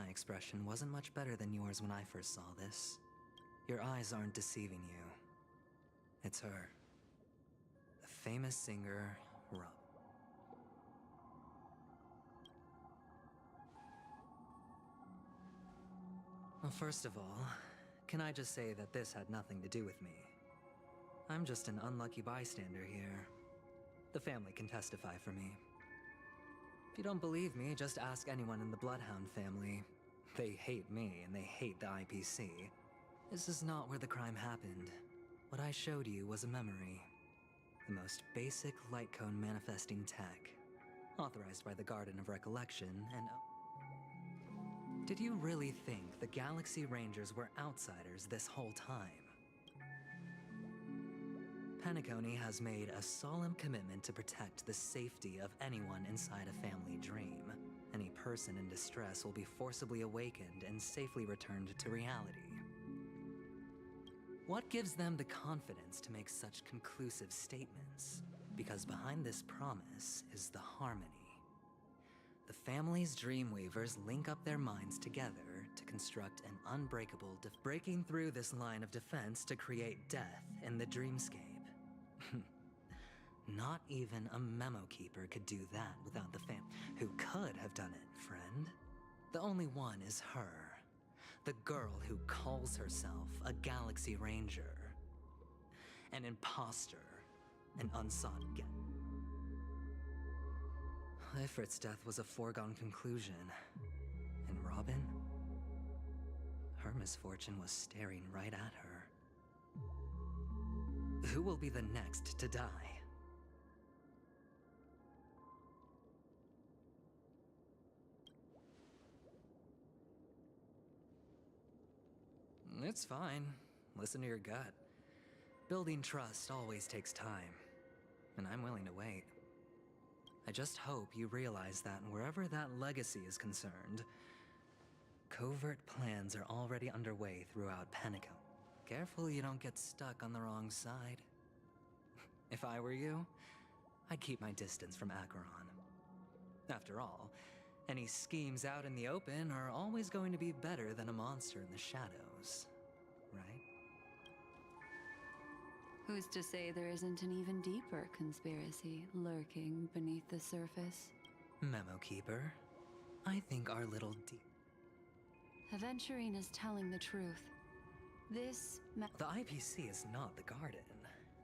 my expression wasn't much better than yours when I first saw this. Your eyes aren't deceiving you. It's her. The famous singer, Rob. Well, first of all, can I just say that this had nothing to do with me? I'm just an unlucky bystander here. The family can testify for me. If you don't believe me, just ask anyone in the Bloodhound family. They hate me and they hate the IPC. This is not where the crime happened. What I showed you was a memory. The most basic light cone manifesting tech. Authorized by the Garden of Recollection and... Did you really think the Galaxy Rangers were outsiders this whole time? Penacony has made a solemn commitment to protect the safety of anyone inside a family dream. Any person in distress will be forcibly awakened and safely returned to reality. What gives them the confidence to make such conclusive statements? Because behind this promise is the harmony. The family's Dreamweavers link up their minds together to construct an unbreakable breaking through this line of defense to create death in the dreamscape. Not even a memo keeper could do that without the fam- Who could have done it, friend? The only one is her. The girl who calls herself a Galaxy Ranger. An imposter. An unsought get. Ifrit's death was a foregone conclusion. And Robin? Her misfortune was staring right at her. Who will be the next to die? It's fine. Listen to your gut. Building trust always takes time, and I'm willing to wait. I just hope you realize that wherever that legacy is concerned, covert plans are already underway throughout Penacony. Careful you don't get stuck on the wrong side. If I were you, I'd keep my distance from Acheron. After all, any schemes out in the open are always going to be better than a monster in the shadows, right? Who's to say there isn't an even deeper conspiracy lurking beneath the surface? Memo Keeper, I think our little Aventurine is telling the truth. The IPC is not the Garden.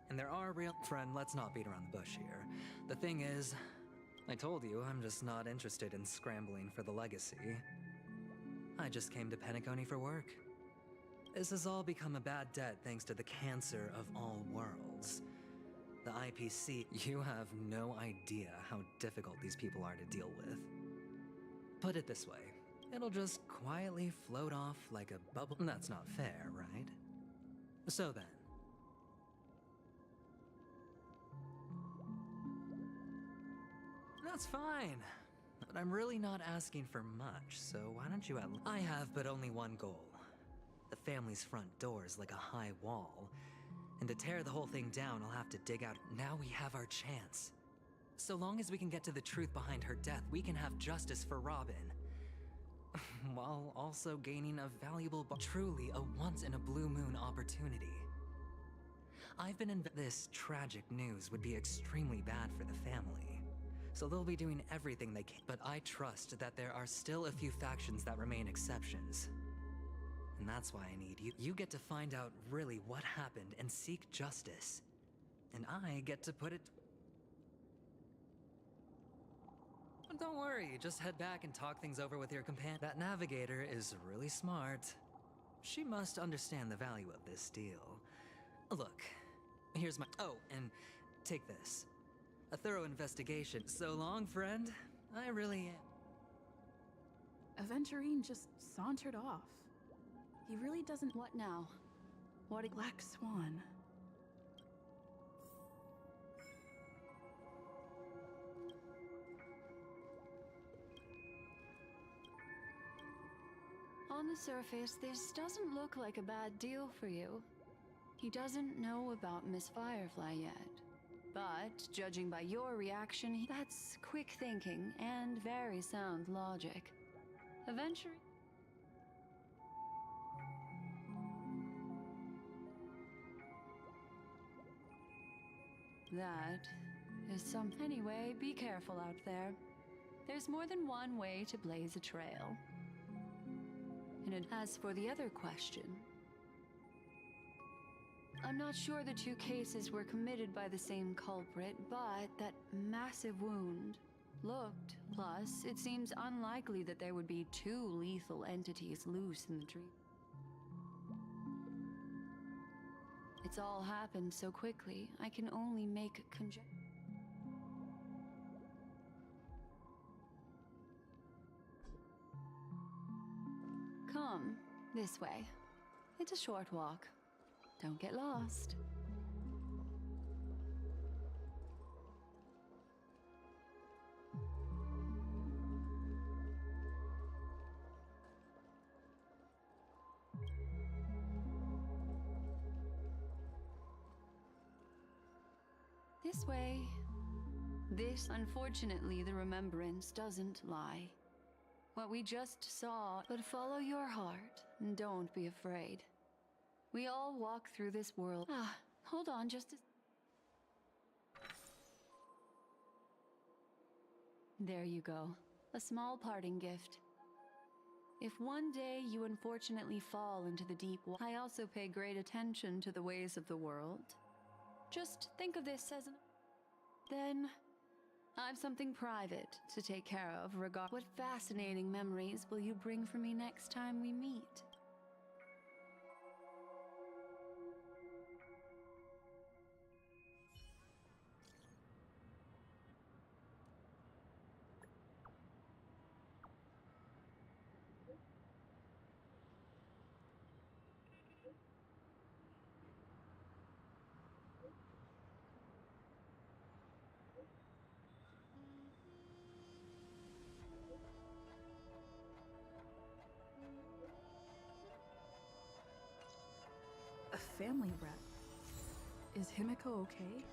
And there are real— Friend, let's not beat around the bush here. The thing is, I told you I'm just not interested in scrambling for the legacy. I just came to Penacony for work. This has all become a bad debt thanks to the cancer of all worlds. The IPC, you have no idea how difficult these people are to deal with. Put it this way, it'll just quietly float off like a bubble. That's not fair, right? So then. That's fine. But I'm really not asking for much, so why don't you I have but only one goal. The family's front door is like a high wall. And to tear the whole thing down, I'll have to dig out. Now we have our chance. So long as we can get to the truth behind her death, we can have justice for Robin. While also gaining a valuable, truly a once-in-a-blue-moon opportunity. I've been this tragic news would be extremely bad for the family. So they'll be doing everything they can. But I trust that there are still a few factions that remain exceptions. And that's why I need you. You get to find out really what happened and seek justice. And I get to put it... But don't worry, just head back and talk things over with your companion. That navigator is really smart. She must understand the value of this deal. Look, here's my... Oh, and take this. A thorough investigation. So long, friend. I really am. Aventurine just sauntered off. He really doesn't— What now? What— Black Swan. On the surface, this doesn't look like a bad deal for you. He doesn't know about Miss Firefly yet. But, judging by your reaction, that's quick thinking and very sound logic. Eventually, That is some. Anyway, be careful out there. There's more than one way to blaze a trail. And as for the other question, I'm not sure the two cases were committed by the same culprit, but that massive wound looked. Plus, it seems unlikely that there would be two lethal entities loose in the dream. It's all happened so quickly, I can only make conjecture. Come, this way. It's a short walk. Don't get lost. This way. This, unfortunately, the remembrance doesn't lie. What we just saw, but follow your heart and don't be afraid. We all walk through this world. Hold on just a... There you go. A small parting gift. If one day you unfortunately fall into the deep water, I also pay great attention to the ways of the world. Just think of this as an... Then, I've something private to take care of regarding... What fascinating memories will you bring for me next time we meet? A family rep. Is Himiko okay?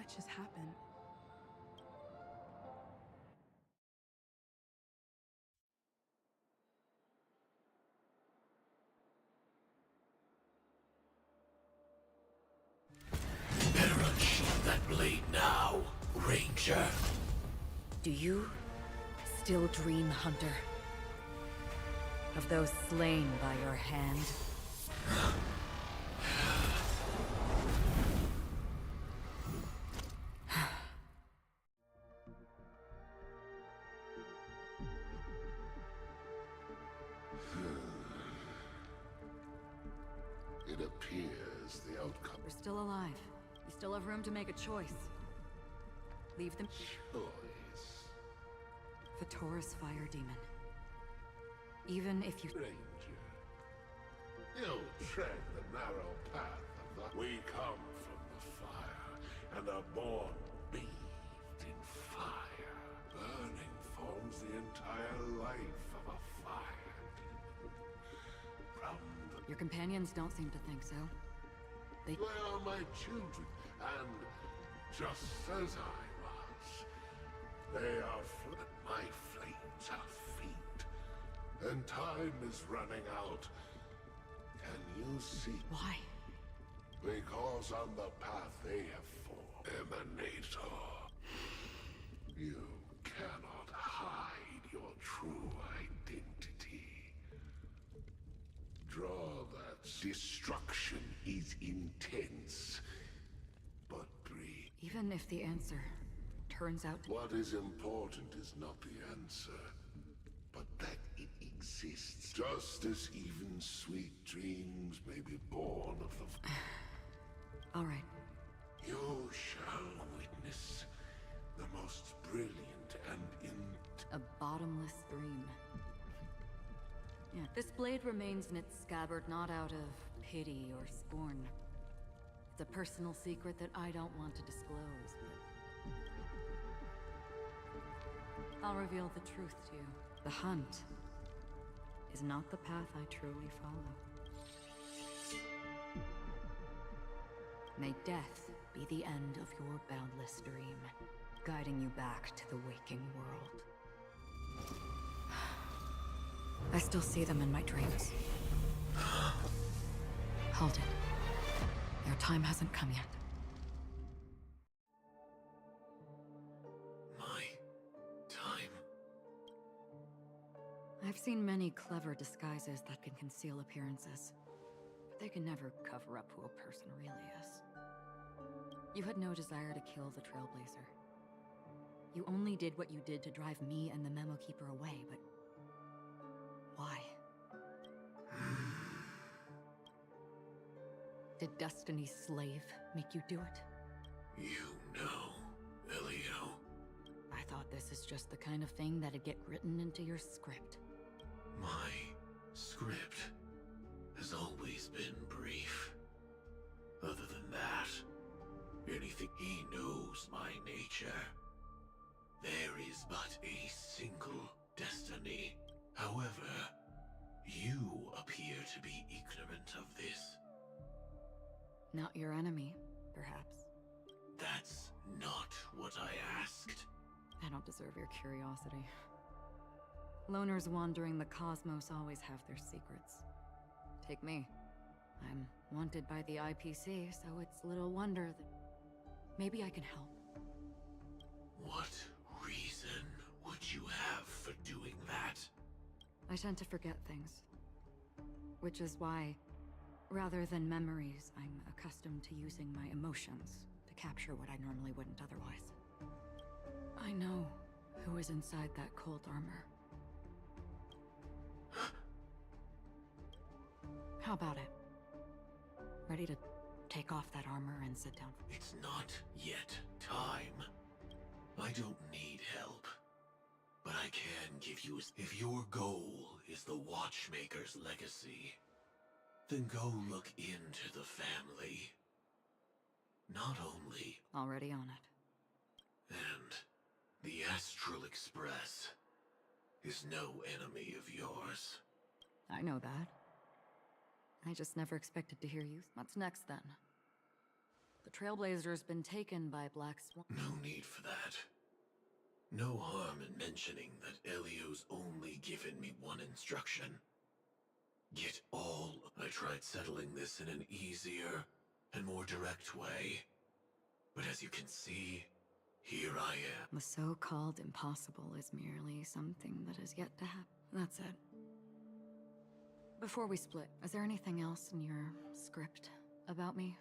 What just happened? Better unsheath that blade now, Ranger. Do you still dream, Hunter? Of those slain by your hand? It appears the outcome. We're still alive. You still have room to make a choice. Leave them. Choice. Vitora's fire demon. Even if you... Ranger. You tread the narrow path of the... We come from the fire, and are born bathed in fire. Burning forms the entire life of a fire demon. From the... Your companions don't seem to think so. They are my children, and just as I was, they are my flames are feet, and time is running out. Can you see? Why? Because on the path they have formed, Emanator, you cannot hide your true identity. Draw that. Destruction is intense, but brief. Even if the answer turns out... What is important is not the answer, but that it exists. Just as even sweet dreams may be born of the... All right. You shall witness the most brilliant and A bottomless dream. Yeah. This blade remains in its scabbard not out of pity or scorn. It's a personal secret that I don't want to disclose, but... I'll reveal the truth to you. The hunt is not the path I truly follow. May death be the end of your boundless dream, guiding you back to the waking world. I still see them in my dreams. Hold it. Your time hasn't come yet. my time. I've seen many clever disguises that can conceal appearances, but they can never cover up who a person really is. You had no desire to kill the Trailblazer. You only did what you did to drive me and the Memo Keeper away, but... why? Did Destiny's slave make you do it? You know, Elio. I thought this is just the kind of thing that'd get written into your script. My script has always been brief. Other than that, anything he knows my nature. There is but a single destiny. However, you appear to be ignorant of this. Not your enemy, perhaps. That's not what I asked. I don't deserve your curiosity. Loners wandering the cosmos always have their secrets. Take me. I'm wanted by the IPC, so it's little wonder that maybe I can help. What reason would you have for doing that? I tend to forget things. Which is why, rather than memories, I'm accustomed to using my emotions to capture what I normally wouldn't otherwise. I know who is inside that cold armor. How about it? Ready to take off that armor and sit down? It's not yet time. I don't need help. But I can give you if your goal is the Watchmaker's legacy, then go look into the family. Not only... Already on it. And the Astral Express is no enemy of yours. I know that. I just never expected to hear you. What's next, then? The Trailblazer's been taken by Black Swan. No need for that. No harm in mentioning that Elio's only given me one instruction. Get all. I tried settling this in an easier and more direct way. But as you can see, here I am. The so-called impossible is merely something that is yet to happen. That's it. Before we split, is there anything else in your script about me?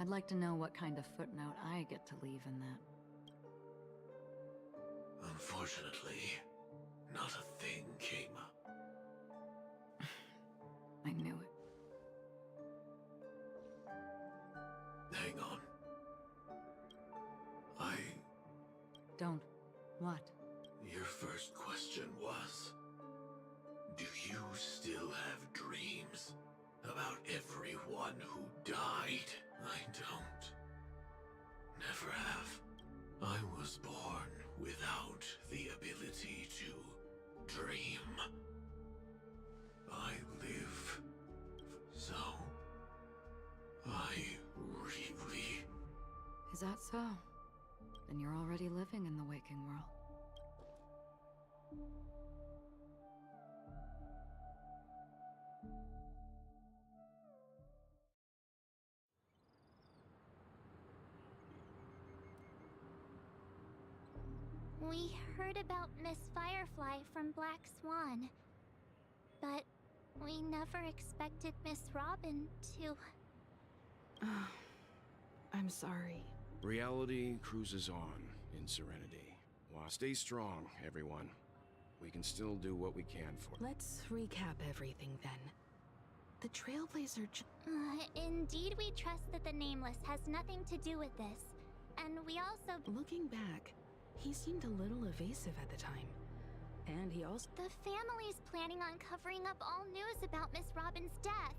I'd like to know what kind of footnote I get to leave in that. Unfortunately, not a thing came up. I knew it. Hang on. Don't. What? Your first question was, do you still have dreams about everyone who died? I don't. Never have. I was born without the ability to dream. I live, so I really... Is that so? Then you're already living in the waking world. We heard about Miss Firefly from Black Swan, but we never expected Miss Robin to... I'm sorry. Reality cruises on in Serenity. Well, stay strong, everyone. We can still do what we can for... Let's recap everything then. The Trailblazer Indeed, we trust that the Nameless has nothing to do with this. And we also... Looking back, he seemed a little evasive at the time. And he also... The family's planning on covering up all news about Miss Robin's death.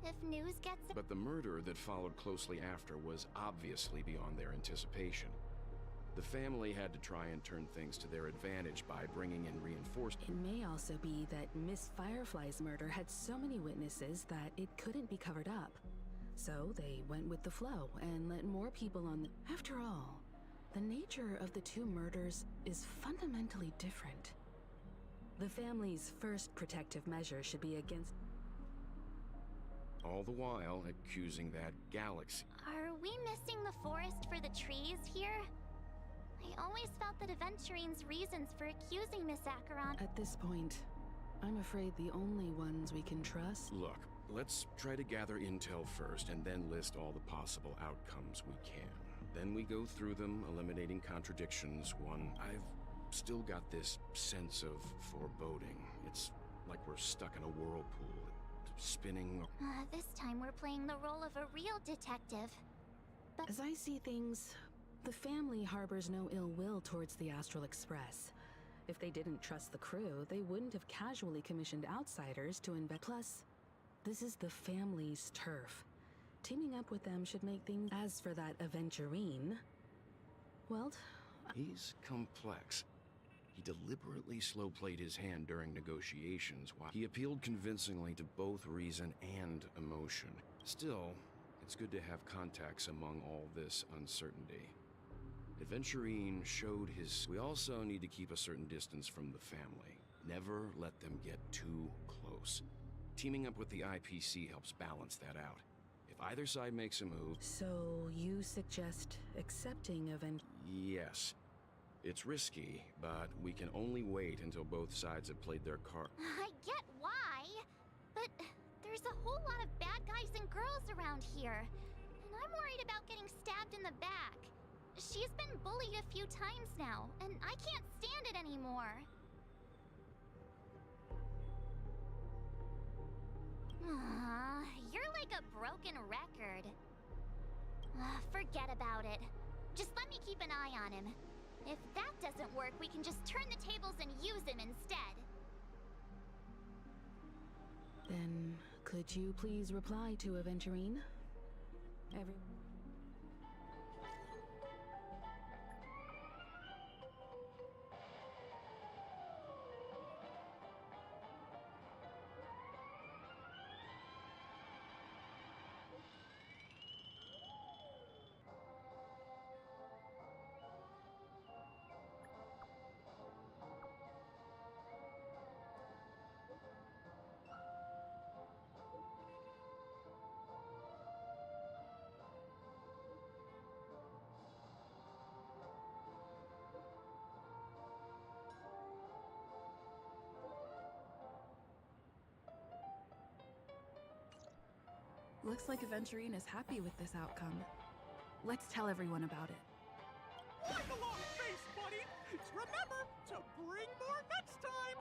If news gets... But the murder that followed closely after was obviously beyond their anticipation. The family had to try and turn things to their advantage by bringing in reinforcements. It may also be that Miss Firefly's murder had so many witnesses that it couldn't be covered up. So they went with the flow and let more people on the... After all, the nature of the two murders is fundamentally different. The family's first protective measure should be against... All the while accusing that galaxy. Are we missing the forest for the trees here? I always felt that Aventurine's reasons for accusing Miss Acheron... At this point, I'm afraid the only ones we can trust... Look, let's try to gather intel first and then list all the possible outcomes we can. Then we go through them, eliminating contradictions one. I've still got this sense of foreboding. It's like we're stuck in a whirlpool, spinning... This time we're playing the role of a real detective. But... As I see things, the family harbors no ill will towards the Astral Express. If they didn't trust the crew, they wouldn't have casually commissioned outsiders to invest. Plus, this is the family's turf. Teaming up with them should make things... As for that Aventurine... Well... He's complex. He deliberately slow-played his hand during negotiations while he appealed convincingly to both reason and emotion. Still, it's good to have contacts among all this uncertainty. Aventurine showed his... We also need to keep a certain distance from the family. Never let them get too close. Teaming up with the IPC helps balance that out. If either side makes a move... So, you suggest accepting Yes. It's risky, but we can only wait until both sides have played their card. I get why, but there's a whole lot of bad guys and girls around here. And I'm worried about getting stabbed in the back. She's been bullied a few times now, and I can't stand it anymore. You're like a broken record. Forget about it. Just let me keep an eye on him. If that doesn't work, we can just turn the tables and use him instead. Then, could you please reply to Aventurine? Looks like Aventurine is happy with this outcome. Let's tell everyone about it. Like a long face, buddy! Remember to bring more next time!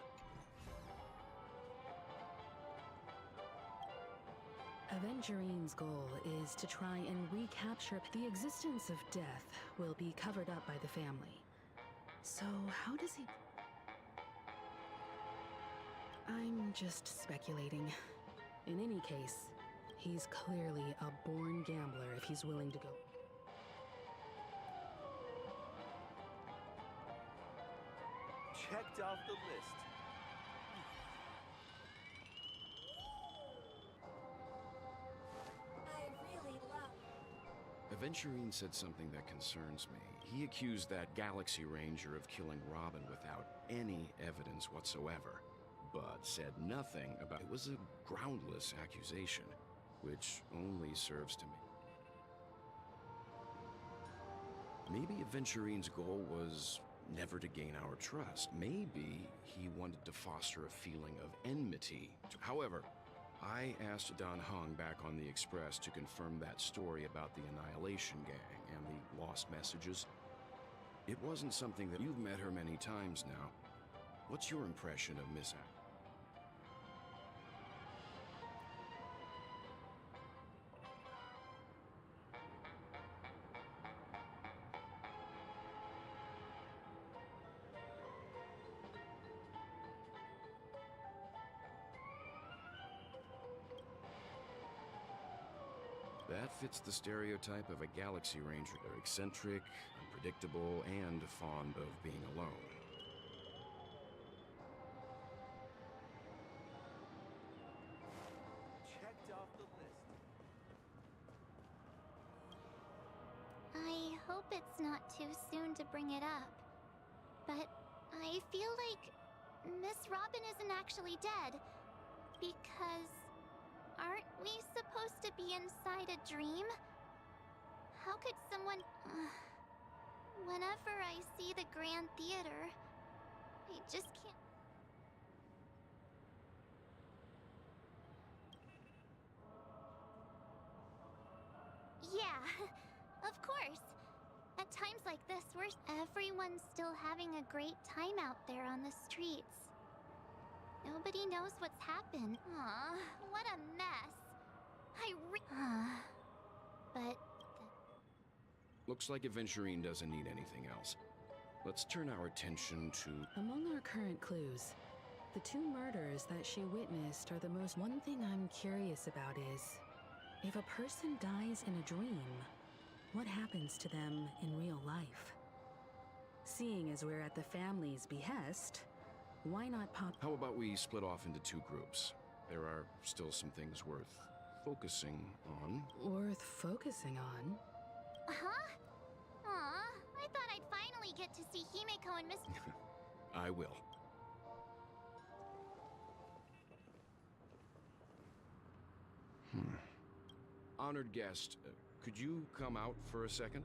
Aventurine's goal is to try and recapture the existence of death will be covered up by the family. So how does he... I'm just speculating. In any case, he's clearly a born gambler if he's willing to go. Checked off the list. Aventurine said something that concerns me. He accused that Galaxy Ranger of killing Robin without any evidence whatsoever, but said nothing about it. Was a groundless accusation, which only serves to me. Maybe Aventurine's goal was never to gain our trust. Maybe he wanted to foster a feeling of enmity. However, I asked Dan Heng back on the Express to confirm that story about the Annihilation Gang and the lost messages. It wasn't something that... You've met her many times now. What's your impression of Miss A? That fits the stereotype of a Galaxy Ranger. They're eccentric, unpredictable, and fond of being alone. Checked off the list. I hope it's not too soon to bring it up. But I feel like Miss Robin isn't actually dead. Because aren't we supposed to be inside a dream? How could someone... Whenever I see the Grand Theater, I just can't... Yeah, of course. At times like this, everyone's still having a great time out there on the streets. Nobody knows what's happened. Aw, what a mess. But... Looks like Aventurine doesn't need anything else. Let's turn our attention to... Among our current clues, the two murders that she witnessed are the most... One thing I'm curious about is, if a person dies in a dream, what happens to them in real life? Seeing as we're at the family's behest, why not pop... How about we split off into two groups? There are still some things worth focusing on. Worth focusing on? Huh? Aw, I thought I'd finally get to see Himeko and Miss... I will. Honored guest, could you come out for a second?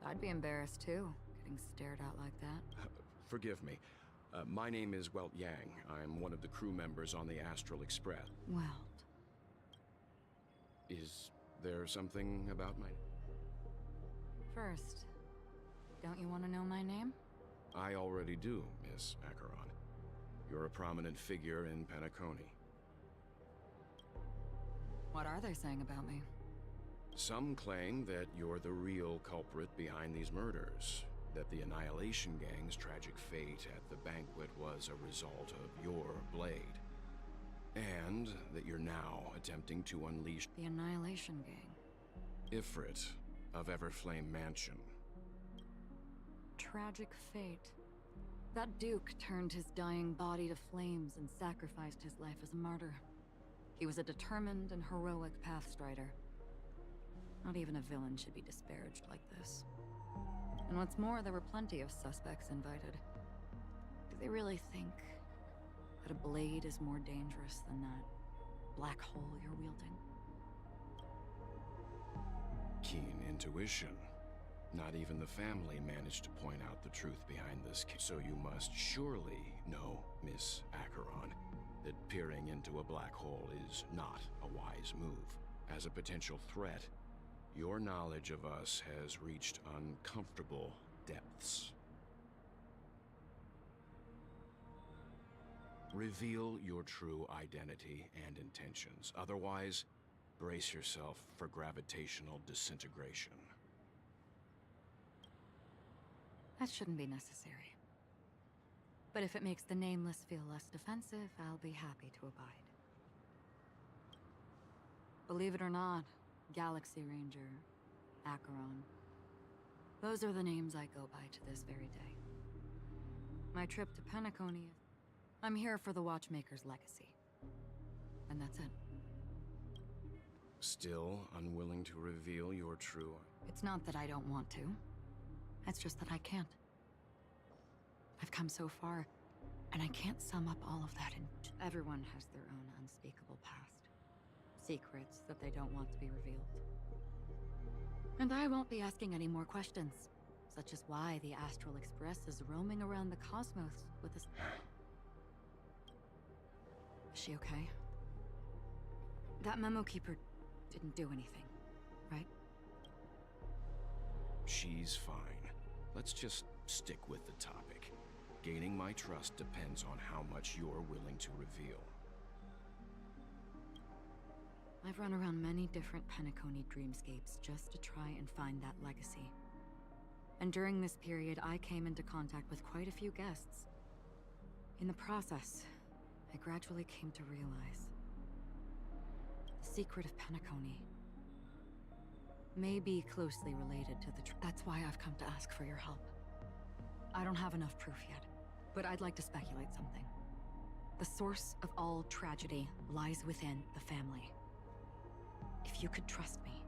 I'd be embarrassed too, getting stared at like that. Forgive me. My name is Welt Yang. I'm one of the crew members on the Astral Express. Welt. Is there something about my... First, don't you want to know my name? I already do, Miss Acheron. You're a prominent figure in Penacony. What are they saying about me? Some claim that you're the real culprit behind these murders, that the Annihilation Gang's tragic fate at the banquet was a result of your blade, and that you're now attempting to unleash The Annihilation Gang. Ifrit of Everflame Mansion. Tragic fate. That Duke turned his dying body to flames and sacrificed his life as a martyr. He was a determined and heroic pathstrider. Not even a villain should be disparaged like this. And what's more, there were plenty of suspects invited. Do they really think that a blade is more dangerous than that black hole you're wielding? Keen intuition. Not even the family managed to point out the truth behind this case. So you must surely know, Miss Acheron, that peering into a black hole is not a wise move. As a potential threat, your knowledge of us has reached uncomfortable depths. Reveal your true identity and intentions. Otherwise, brace yourself for gravitational disintegration. That shouldn't be necessary. But if it makes the Nameless feel less defensive, I'll be happy to abide. Believe it or not, Galaxy Ranger, Acheron. Those are the names I go by to this very day. My trip to Penacony, I'm here for the Watchmaker's legacy. And that's it. Still unwilling to reveal your true... It's not that I don't want to. It's just that I can't. I've come so far, and I can't sum up all of that in... Everyone has their own unspeakable past. Secrets that they don't want to be revealed. And I won't be asking any more questions, such as why the Astral Express is roaming around the cosmos with this... Is she okay? That memo keeper didn't do anything, right? She's fine. Let's just stick with the topic. Gaining my trust depends on how much you're willing to reveal. I've run around many different Penacony dreamscapes just to try and find that legacy. And during this period, I came into contact with quite a few guests. In the process, I gradually came to realize the secret of Penacony may be closely related to the That's why I've come to ask for your help. I don't have enough proof yet, but I'd like to speculate something. The source of all tragedy lies within the family. If you could trust me,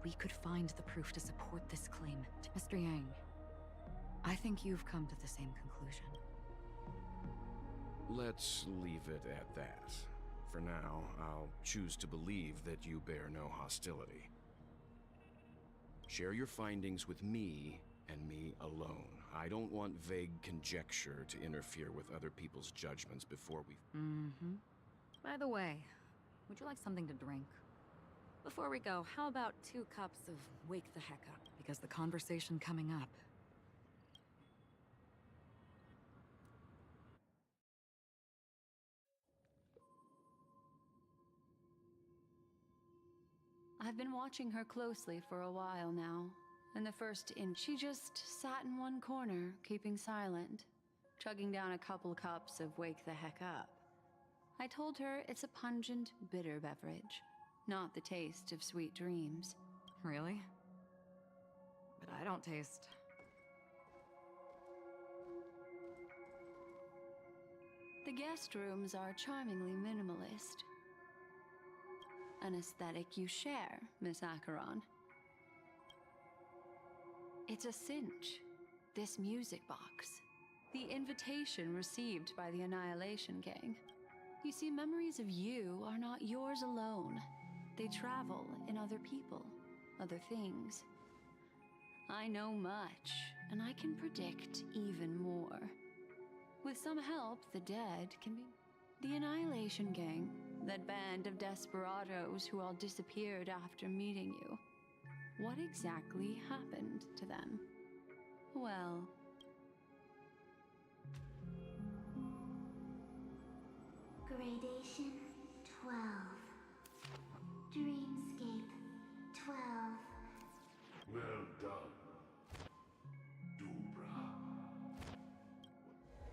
we could find the proof to support this claim. Mr. Yang, I think you've come to the same conclusion. Let's leave it at that. For now, I'll choose to believe that you bear no hostility. Share your findings with me, and me alone. I don't want vague conjecture to interfere with other people's judgments before we... By the way, would you like something to drink? Before we go, how about 2 cups of Wake the Heck Up? Because the conversation coming up... I've been watching her closely for a while now. And the first she just sat in one corner, keeping silent, chugging down a couple cups of Wake the Heck Up. I told her it's a pungent, bitter beverage, not the taste of sweet dreams. Really? But I don't taste... The guest rooms are charmingly minimalist. An aesthetic you share, Miss Acheron. It's a cinch. This music box. The invitation received by the Annihilation Gang. You see, memories of you are not yours alone. They travel in other people, other things. I know much, and I can predict even more. With some help, the dead can be... The Annihilation Gang, that band of desperados who all disappeared after meeting you. What exactly happened to them? Well... Gradation 12. Dreamscape 12. Well done, Dubra.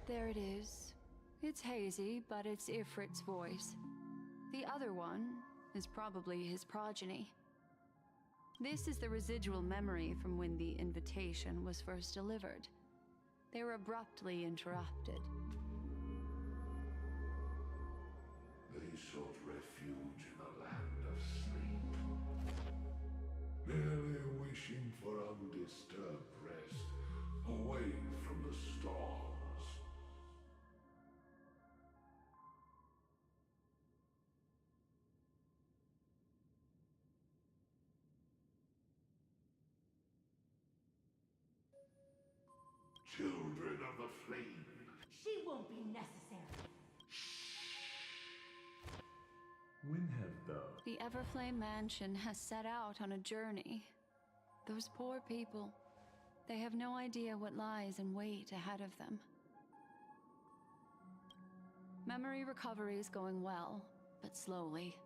There it is. It's hazy, but it's Ifrit's voice. The other one is probably his progeny. This is the residual memory from when the invitation was first delivered. They were abruptly interrupted. They sought refuge in a land of sleep, merely wishing for undisturbed rest, away from the storms. of the flame. She won't be necessary. When have the... The Everflame Mansion has set out on a journey. Those poor people, they have no idea what lies in wait ahead of them. Memory recovery is going well, but slowly.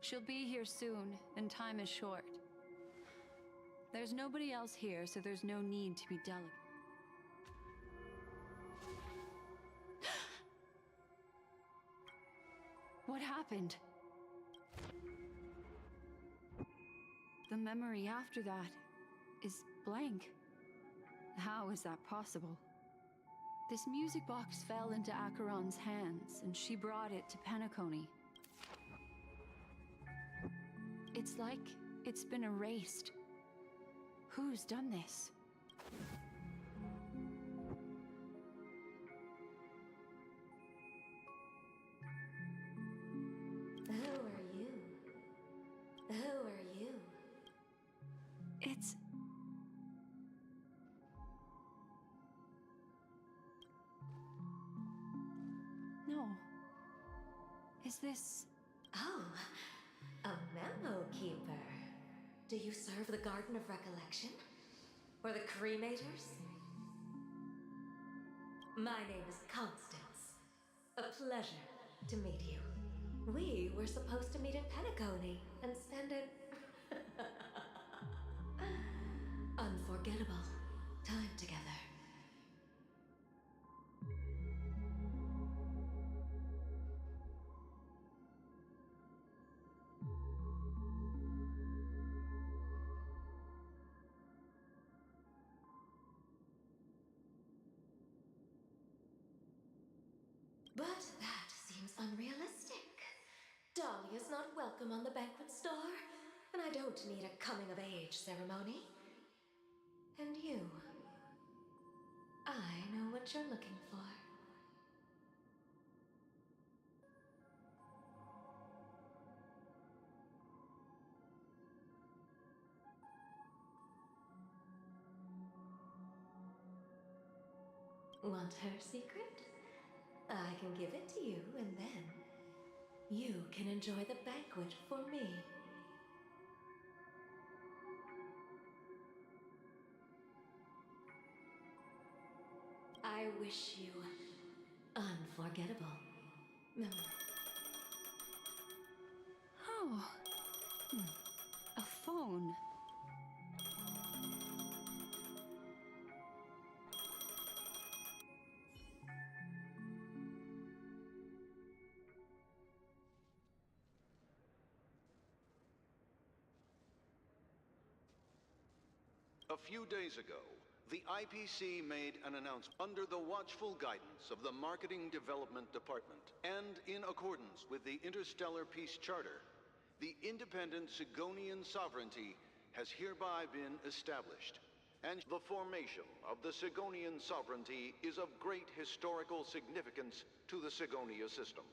She'll be here soon, and time is short. There's nobody else here, so there's no need to be delicate. What happened? The memory after that is blank. How is that possible? This music box fell into Acheron's hands, and she brought it to Penacony. It's like it's been erased. Who's done this? Who are you? Who are you? It's... No. Is this... Oh, a memo keeper. Do you serve the Garden of Recollection? Or the Cremators? My name is Constance. A pleasure to meet you. We were supposed to meet in Penacony and spend an unforgettable time together. But that seems unrealistic. Dahlia's not welcome on the banquet star, and I don't need a coming-of-age ceremony. And you, I know what you're looking for. Want her secret? I can give it to you, and then you can enjoy the banquet for me. I wish you unforgettable memories. Oh. A phone. A few days ago, the IPC made an announcement under the watchful guidance of the Marketing Development Department, and in accordance with the Interstellar Peace Charter, the independent Sigonian sovereignty has hereby been established, and the formation of the Sigonian sovereignty is of great historical significance to the Sigonia system.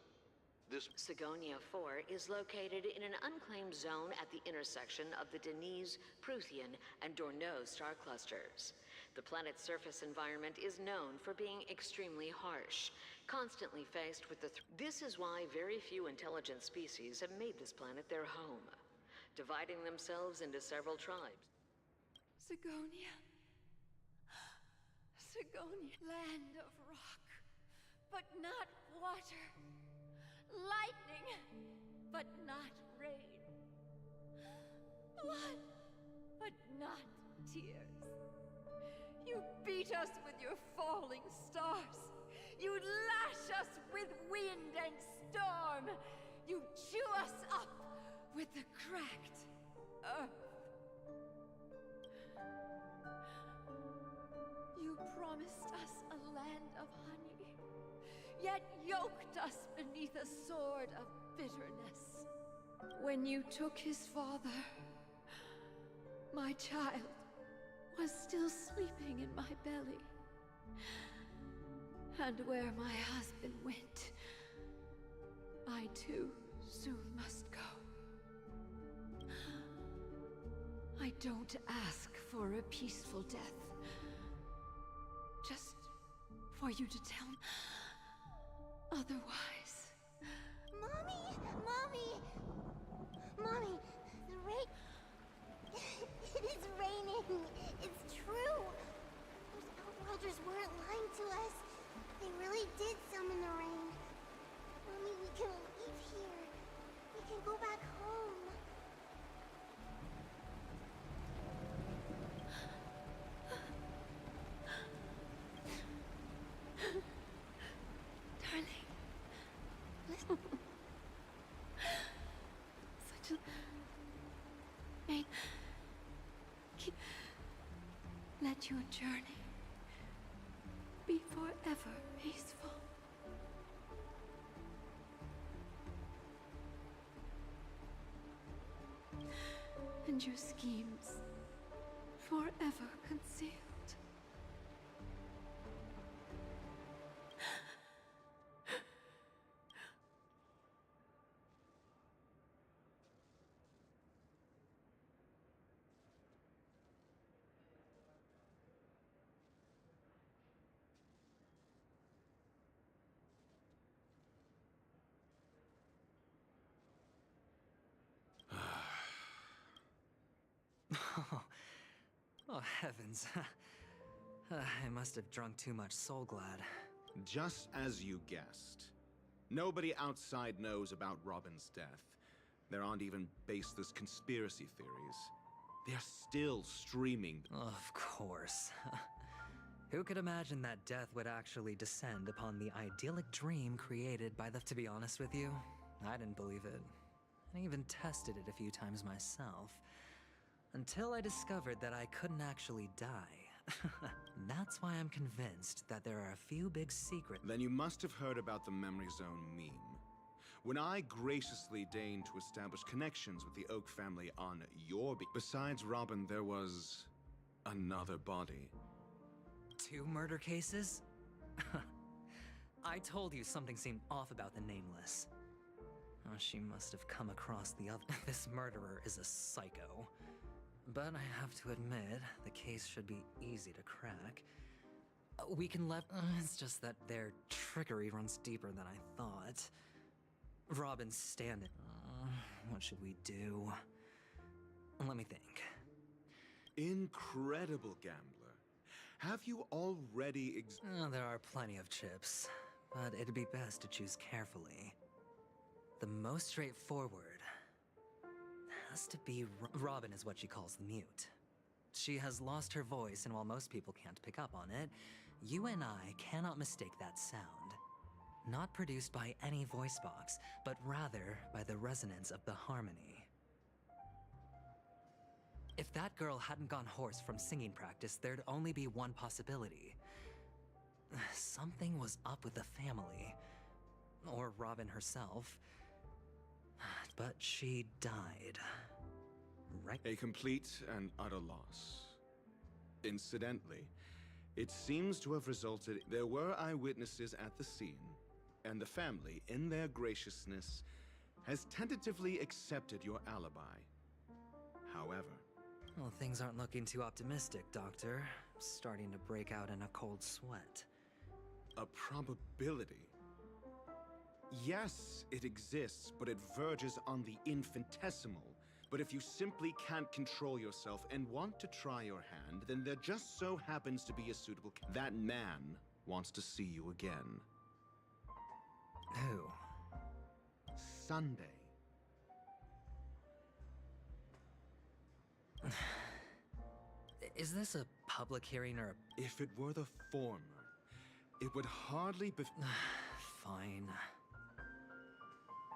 This Sigonia 4 is located in an unclaimed zone at the intersection of the Denise, Prothean, and Dorneau star clusters. The planet's surface environment is known for being extremely harsh, constantly faced with the This is why very few intelligent species have made this planet their home, dividing themselves into several tribes. Sigonia. Sigonia. Land of rock, but not water. Lightning, but not rain. Blood, but not tears. You beat us with your falling stars. You lash us with wind and storm. You chew us up with the cracked earth. You promised us a land of honey, yet yoked us beneath a sword of bitterness. When you took his father, my child was still sleeping in my belly. And where my husband went, I too soon must go. I don't ask for a peaceful death. Just for you to tell otherwise. Mommy! Mommy! Mommy, the rain... It is raining. It's true. Those outworlders weren't lying to us. They really did summon the rain. Mommy, we can leave here. We can go back home. Darling, listen. Such a... May... Let your journey be forever peaceful. And your schemes forever concealed. Oh, heavens. I must have drunk too much Soul Glad. Just as you guessed. Nobody outside knows about Robin's death. There aren't even baseless conspiracy theories. They're still streaming. Of course. Who could imagine that death would actually descend upon the idyllic dream created by the... To be honest with you, I didn't believe it. I even tested it a few times myself. Until I discovered that I couldn't actually die. That's why I'm convinced that there are a few big secrets. Then you must have heard about the Memory Zone meme. When I graciously deigned to establish connections with the Oak family on your besides Robin, there was another body. 2 murder cases? I told you something seemed off about the Nameless. Oh, she must have come across the other... This murderer is a psycho. But I have to admit, the case should be easy to crack. We can let... it's just that their trickery runs deeper than I thought. Robin's standing. What should we do? Let me think. Incredible gambler. Have you already there are plenty of chips, but it'd be best to choose carefully. The most straightforward has to be Robin is what she calls the mute. She has lost her voice, and while most people can't pick up on it, you and I cannot mistake that sound. Not produced by any voice box, but rather by the resonance of the harmony. If that girl hadn't gone hoarse from singing practice, there'd only be one possibility. Something was up with the family. Or Robin herself. But she died. Right? A complete and utter loss. Incidentally, it seems to have resulted... There were eyewitnesses at the scene, and the family, in their graciousness, has tentatively accepted your alibi. However... Well, things aren't looking too optimistic, Doctor. Starting to break out in a cold sweat. A probability? Yes, it exists, but it verges on the infinitesimal. But if you simply can't control yourself and want to try your hand, then there just so happens to be a suitable... That man wants to see you again. Who? Sunday. Is this a public hearing or a... If it were the former, it would hardly be... Fine.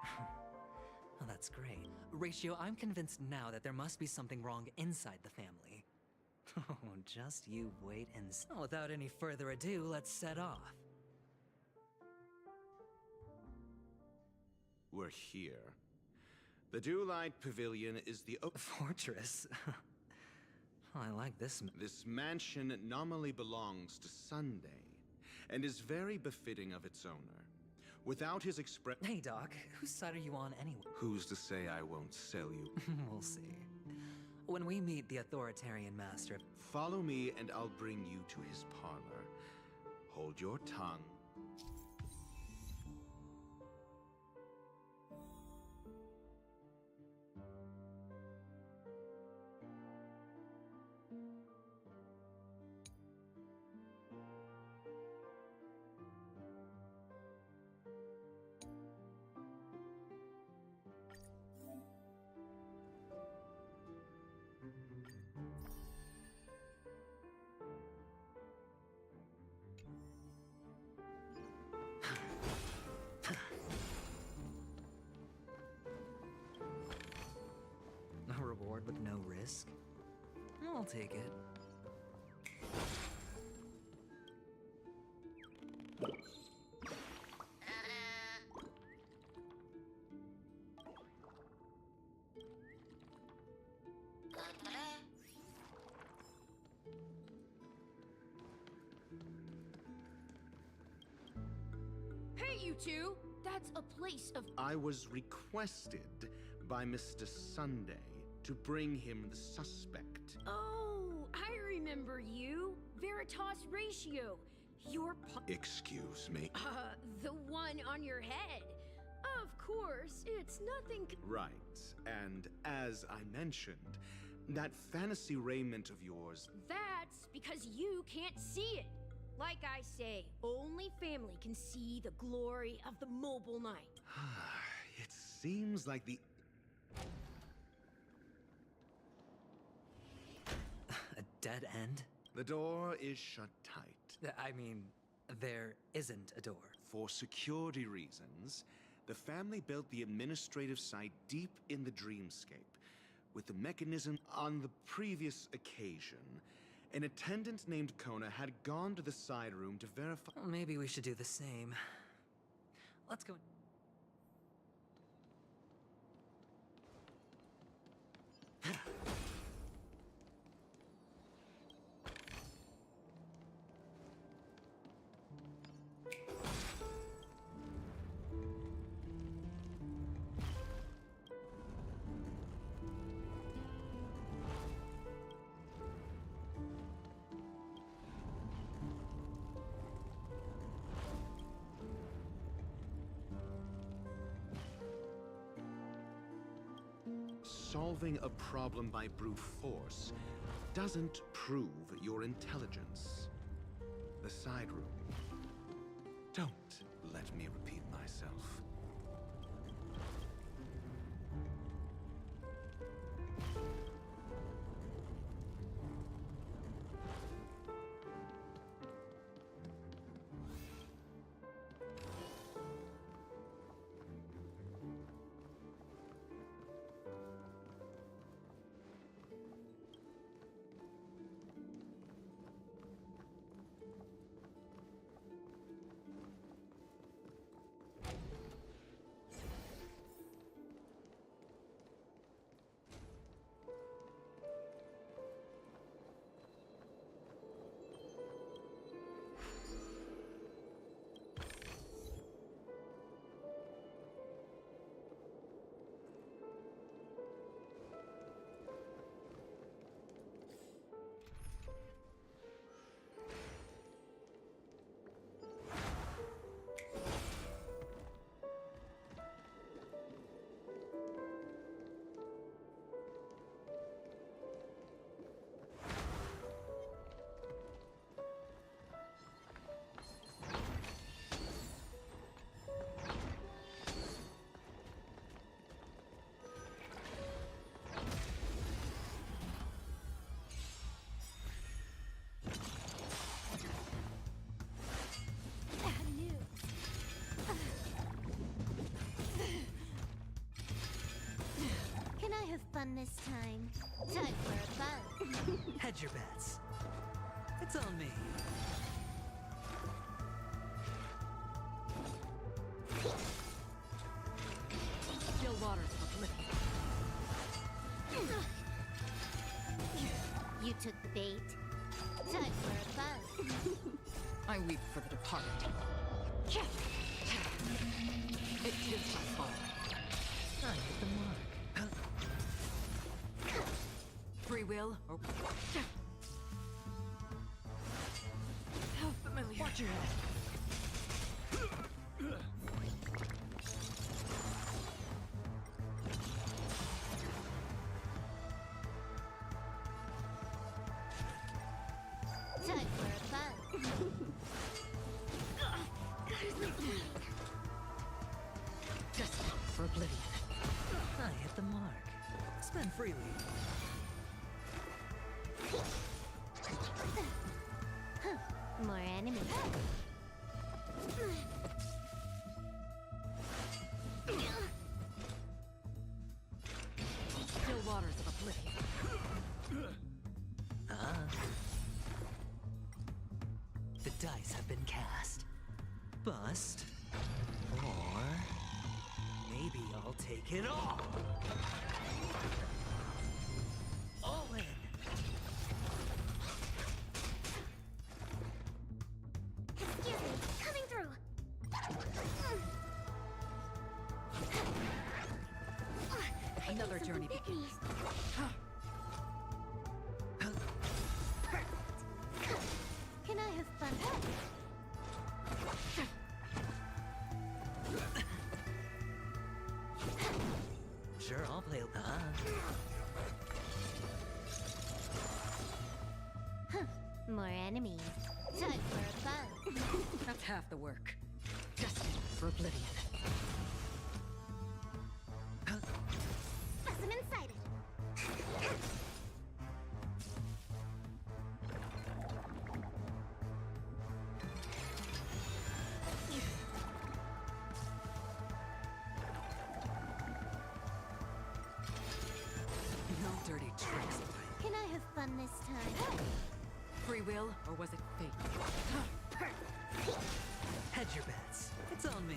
Oh, that's great. Ratio, I'm convinced now that there must be something wrong inside the family. Oh, just you wait and see. Without any further ado, let's set off. We're here. The Dewlight Pavilion is the... Fortress? I like this. This mansion nominally belongs to Sunday, and is very befitting of its owner. Without his express... Hey, Doc. Whose side are you on anyway? Who's to say I won't sell you? We'll see. When we meet the authoritarian master... Follow me and I'll bring you to his parlor. Hold Hold your tongue. A reward with no risk? I'll take it. Hey, you two! That's a place of... I was requested by Mr. Sunday to bring him the suspect. Oh, I remember you. Veritas Ratio. You're Excuse me. the one on your head. Of course, it's nothing... Right. And as I mentioned, that fantasy raiment of yours... That's because you can't see it. Like I say, only family can see the glory of the Mobile Knight. It seems like the... A dead end? The door is shut tight. I mean, there isn't a door. For security reasons, the family built the administrative site deep in the dreamscape. With the mechanism on the previous occasion, an attendant named Kona had gone to the side room to verify... Well, maybe we should do the same. Let's go... Solving a problem by brute force doesn't prove your intelligence. The side room. Don't let me repeat myself. Can I have fun this time? Time for a buzz. Hedge your bets. It's on me. Still water's for flicking. You took the bait. Time for a buzz. I weep for the departed. It is my fault. I hit the mark. Free will or... How familiar. Watch your head. Time for a fun. Just for oblivion. I hit the mark. Spend freely. More enemies. Still waters of oblivion. The dice have been cast. Bust. Or maybe I'll take it all. All in. Excuse me, coming through. Another journey begins. Can I have fun? Sure, I'll play. More enemies. Time for fun. That's half the work. Destined for oblivion. Specimen sighted. No dirty tricks. Can I have fun this time? Free will, or was it fate? Hedge your bets. It's on me.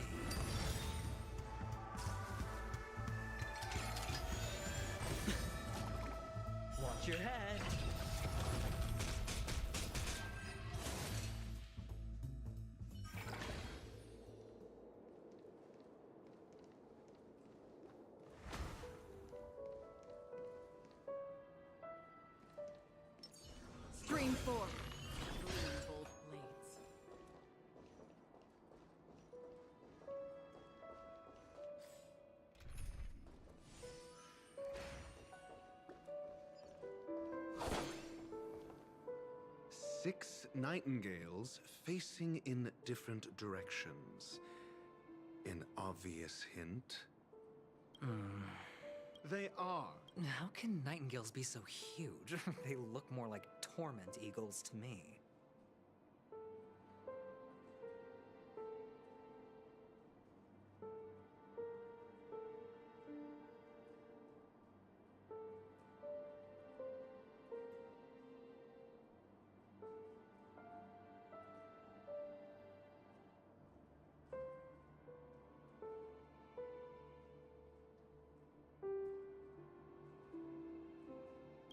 Watch your head. Stream 4. Gleaming gold blades. Six nightingales facing in different directions. An obvious hint. They are. How can nightingales be so huge? They look more like torment eagles to me.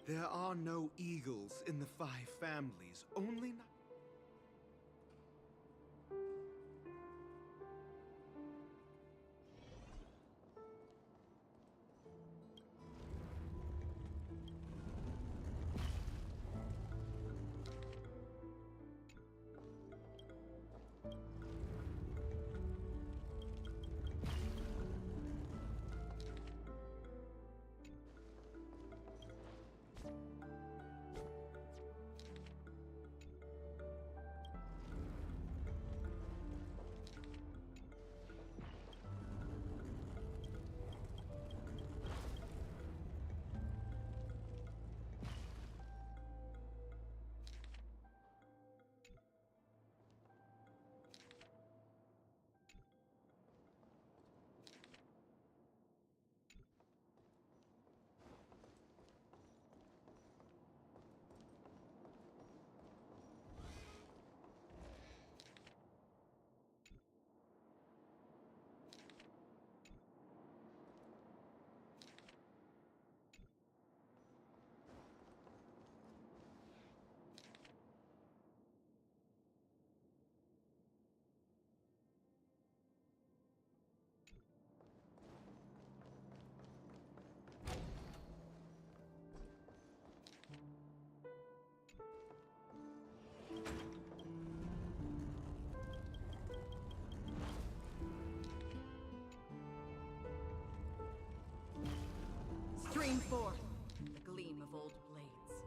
There are no eagles in the 5 families, only forth the gleam of old blades.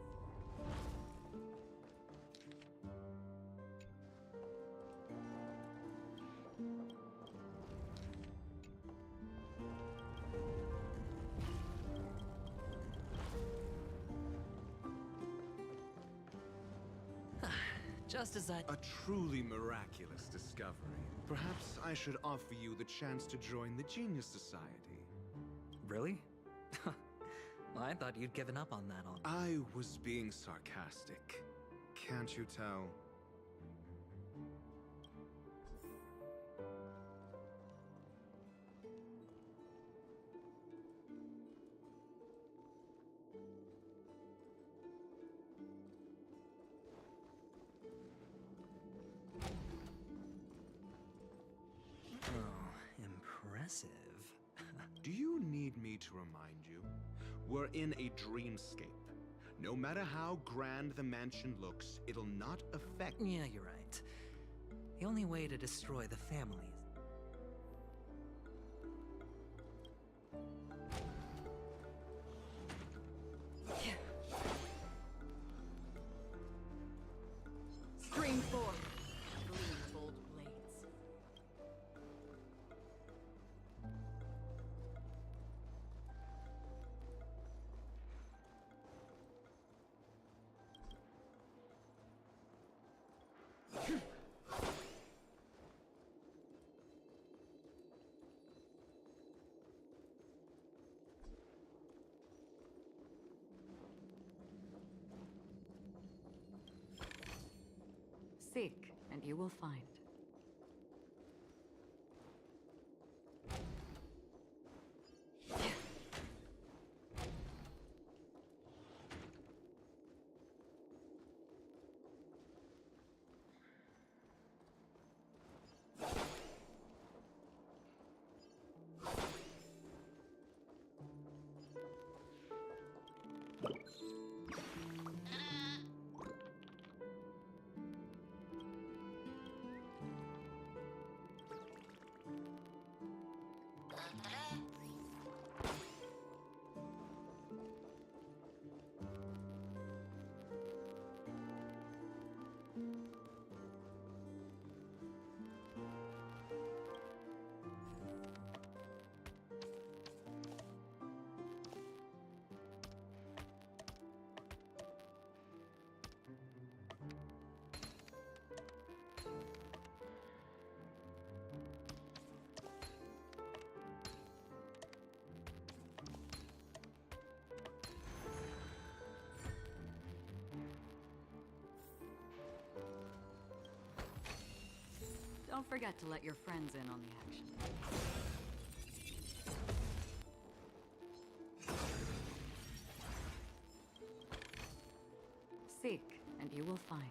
Just as I... A truly miraculous discovery. Perhaps I should offer you the chance to join the Genius Society. Really? Well, I thought you'd given up on that all. I was being sarcastic. Can't you tell? Oh, impressive. Do you need me to remind you? We're in a dreamscape. No matter how grand the mansion looks, it'll not affect... Yeah, you're right. The only way to destroy the family is... Scream forth the gleam of old blades. Seek, and you will find. Don't forget to let your friends in on the action. Seek, and you will find.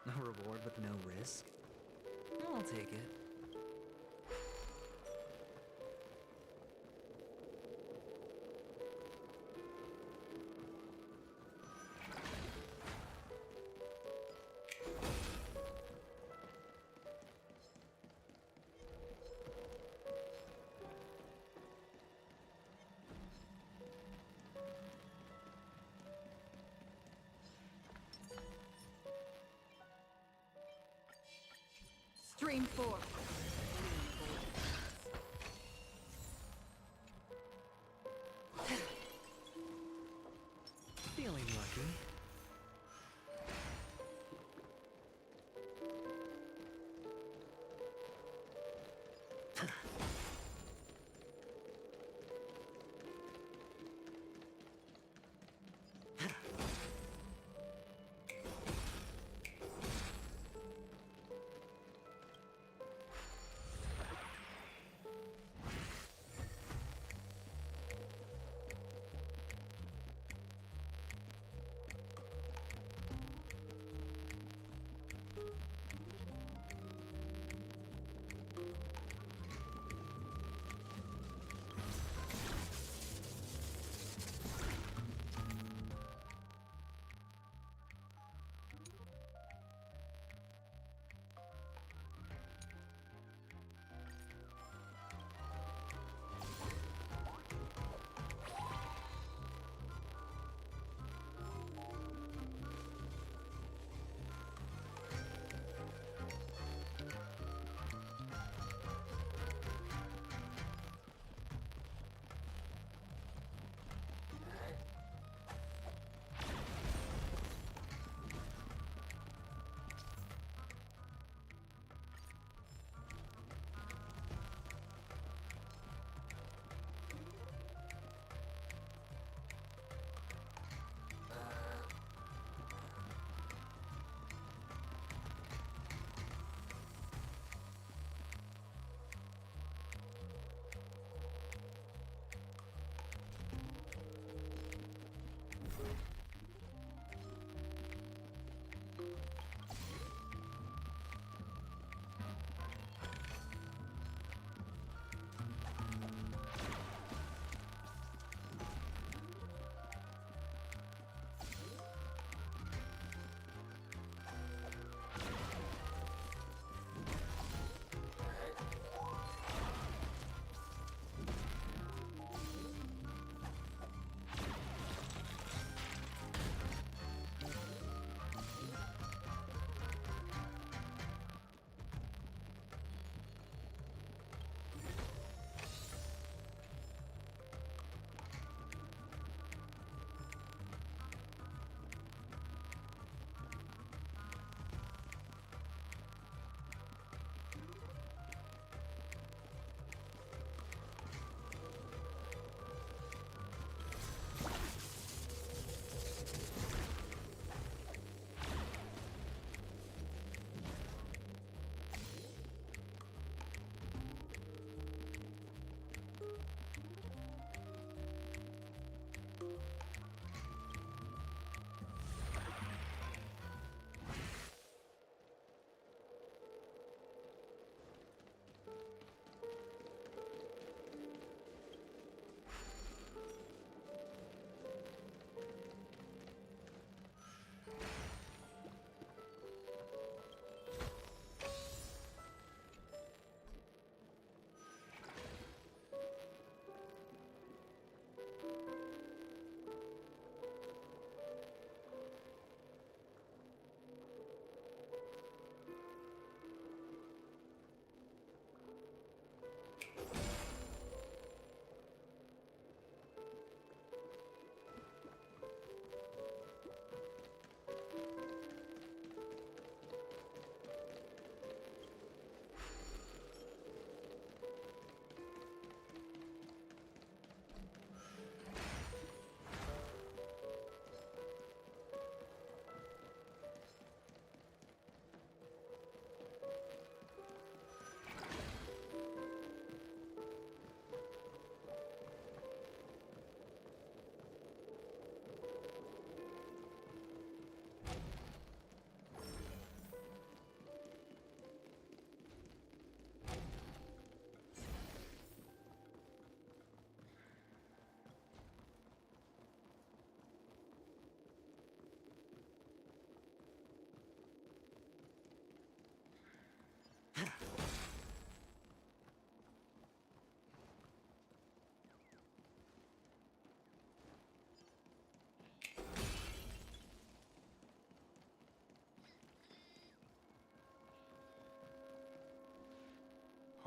A reward with no risk? I'll take it. Stream 4. Feeling lucky.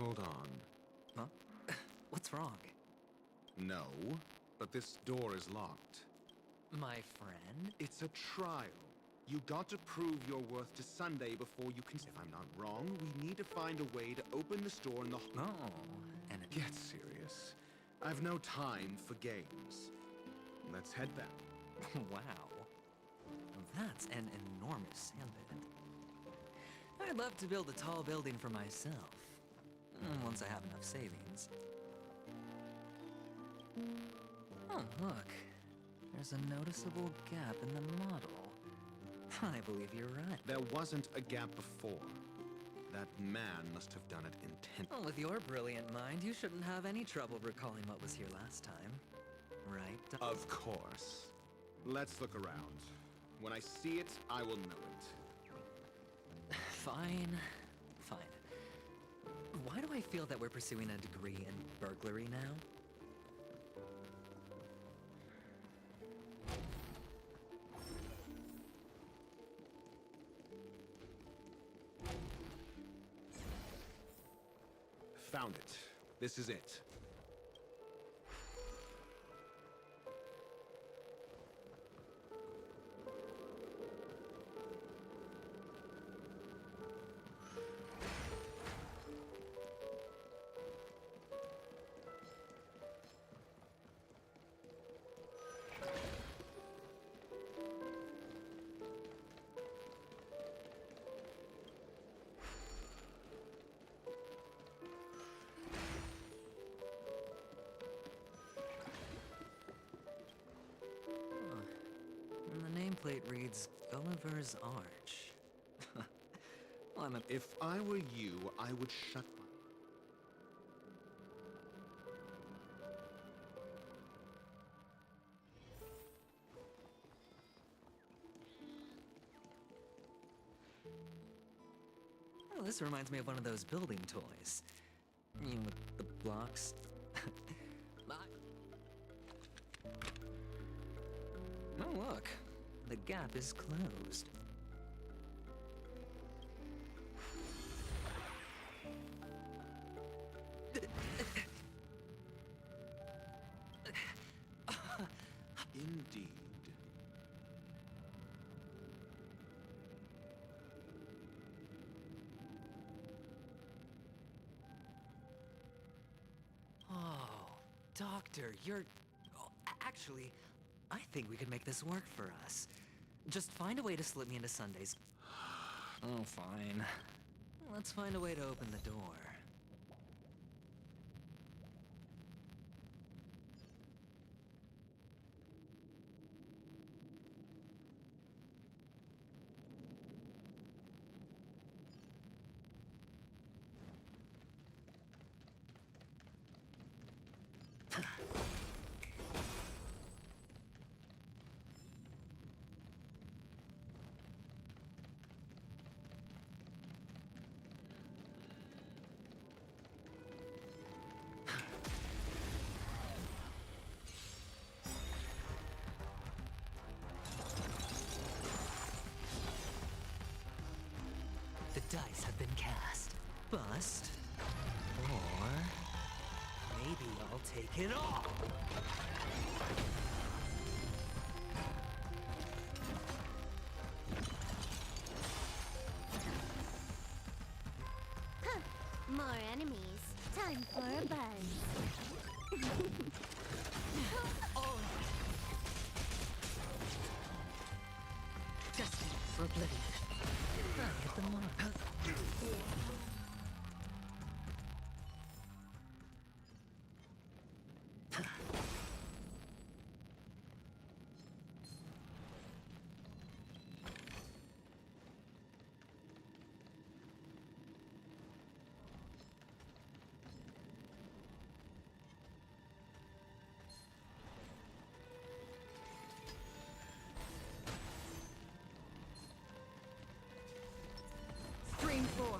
Hold on. Huh? What's wrong? No, but this door is locked. My friend? It's a trial. You got to prove your worth to Sunday before you can... If I'm not wrong, we need to find a way to open this door in the... Oh, and it... Get serious. I've no time for games. Let's head back. Wow. That's an enormous sandpit. I'd love to build a tall building for myself. Once I have enough savings. Oh, look. There's a noticeable gap in the model. I believe you're right. There wasn't a gap before. That man must have done it intentionally. Well, with your brilliant mind, you shouldn't have any trouble recalling what was here last time. Right? Of course. Let's look around. When I see it, I will know it. Fine. Fine. Why do I feel that we're pursuing a degree in burglary now? Found it. This is it. Plate reads Gulliver's Arch. Well, If I were you, I would shut my... Oh, this reminds me of one of those building toys. You know, with the blocks. Oh, look. The gap is closed. Indeed. Oh, Doctor, you're... Oh, actually, I think we could make this work for us. Just find a way to slip me into Sundays. Oh, fine. Let's find a way to open the door. The dice have been cast. Bust. Or... maybe I'll take it all! Huh. More enemies. Time for a buzz. Oh. Destined for oblivion. Hit the mark. Stream 4.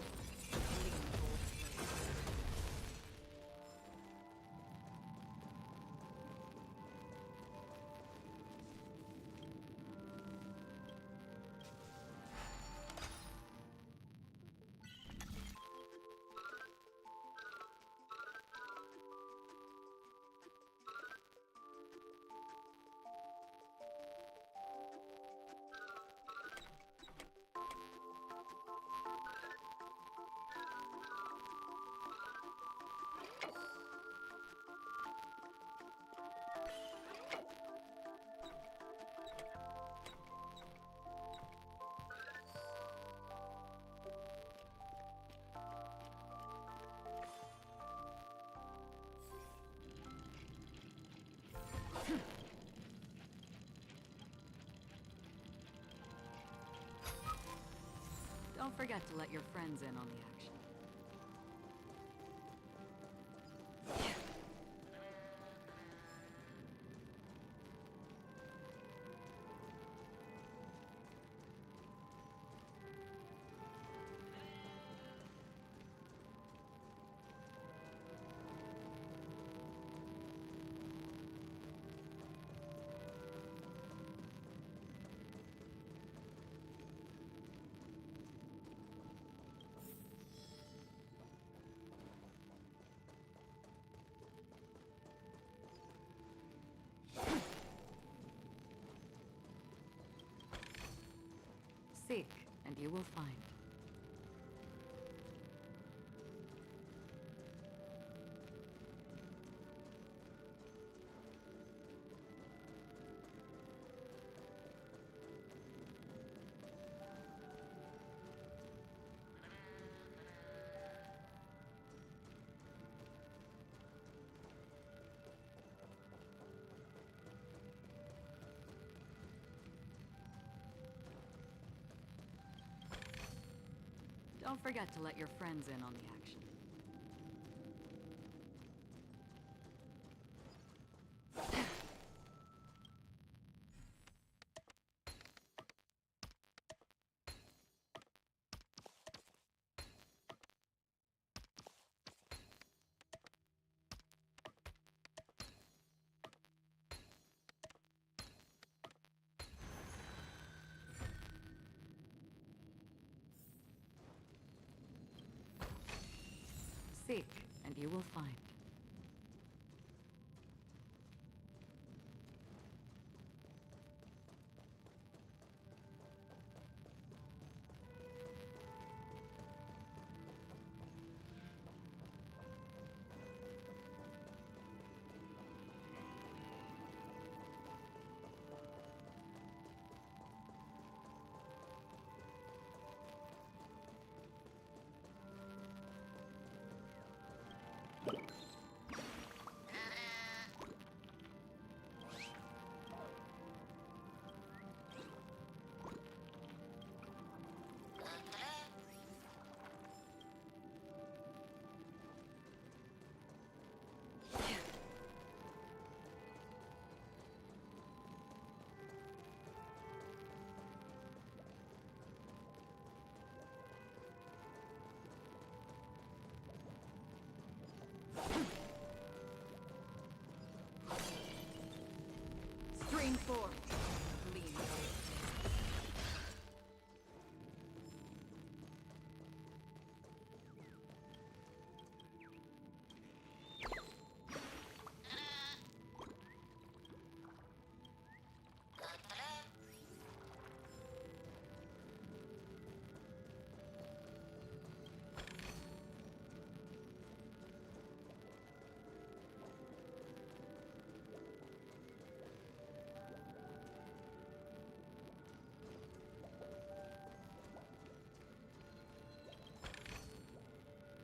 Don't forget to let your friends in on the action. Seek, and you will find. Don't forget to let your friends in on the action. Seek, and you will find. Stream forward. Lean.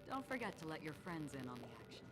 Don't forget to let your friends in on the action.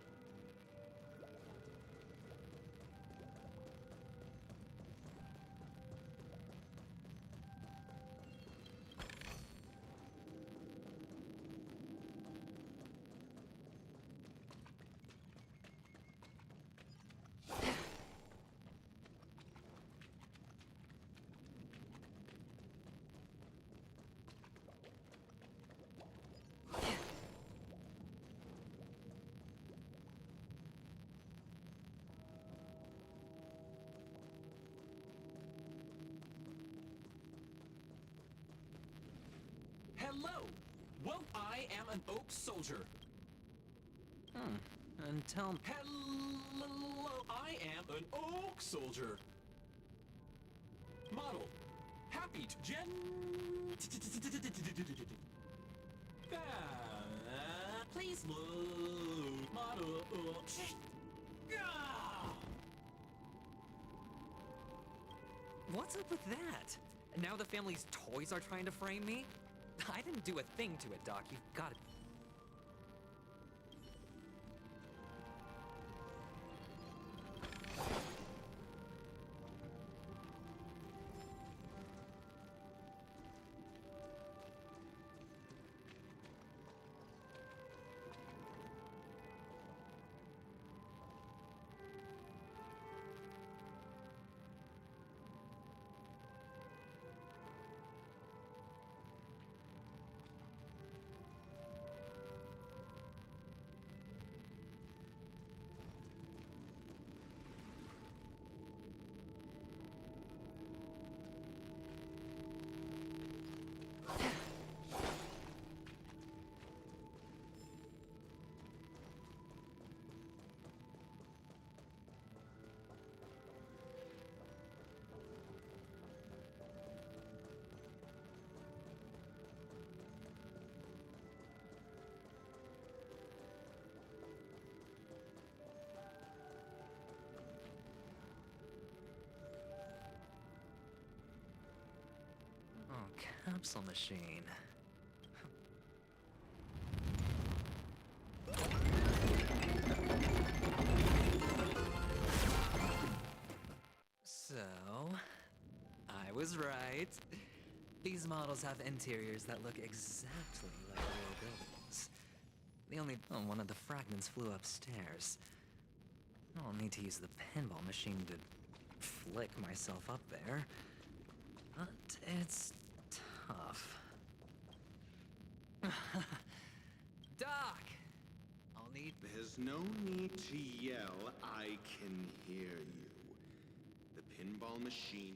Hello! Well, I am an oak soldier. And tell me... Hello! I am an oak soldier. Model. Happy to gen... Please load. Model. What's up with that? Now the family's toys are trying to frame me? I didn't do a thing to it, Doc. You've got it. capsule machine. So, I was right. These models have interiors that look exactly like real buildings. The only one of the fragments flew upstairs. I'll need to use the pinball machine to flick myself up there. But it's tough. Doc! I'll need... There's no need to yell. I can hear you. The pinball machine...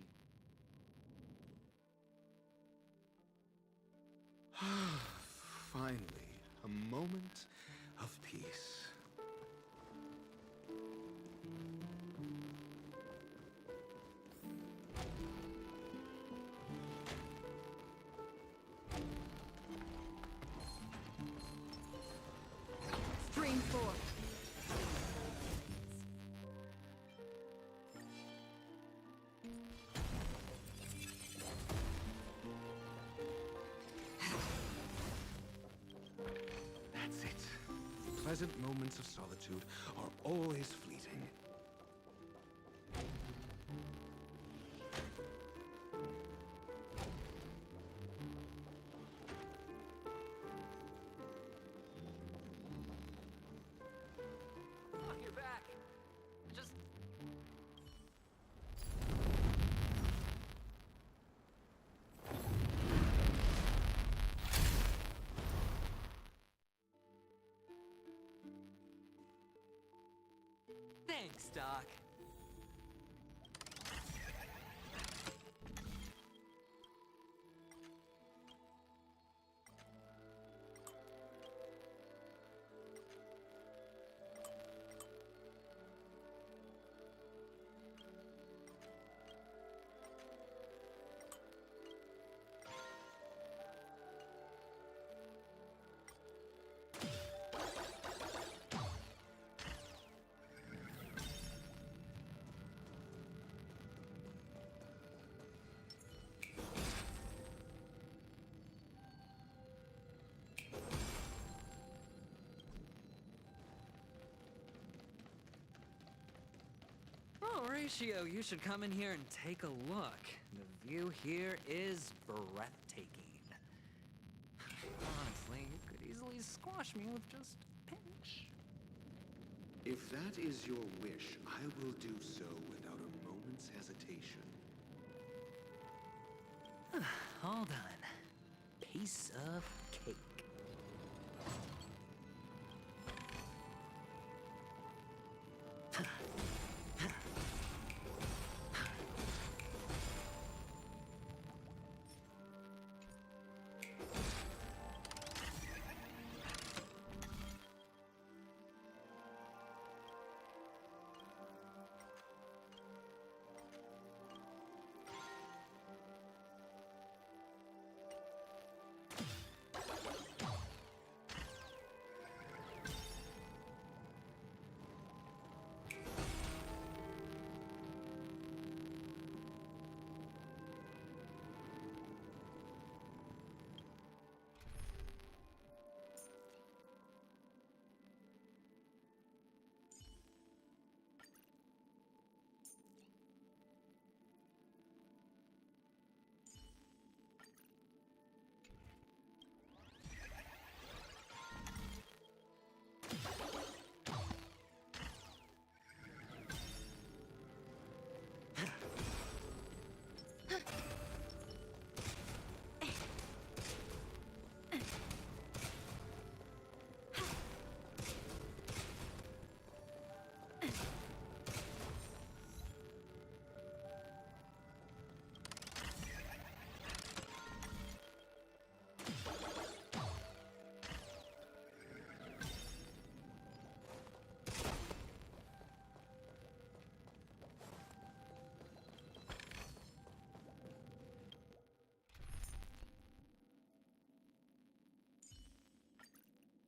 Finally, a moment of peace. Stream 4. That's it. Pleasant moments of solitude are always fleeting. Oh, you're back. Just... Thanks, Doc. Oh, Ratio, you should come in here and take a look. The view here is breathtaking. Honestly, you could easily squash me with just a pinch. If that is your wish, I will do so without a moment's hesitation. All done. Piece of cake.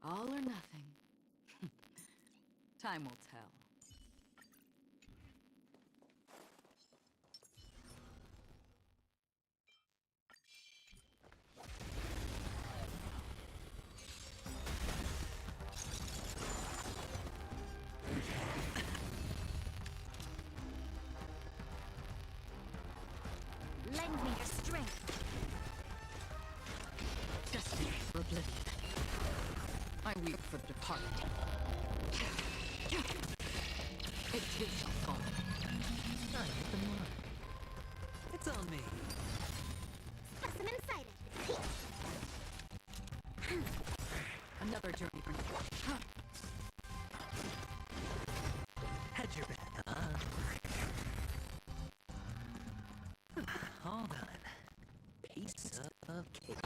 All or nothing. Time will tell. weep for the departed. It too shall fall. I hit the mark. It's on me. Specimen sighted. Another journey for now. Had your bet, huh? All done. Piece of cake.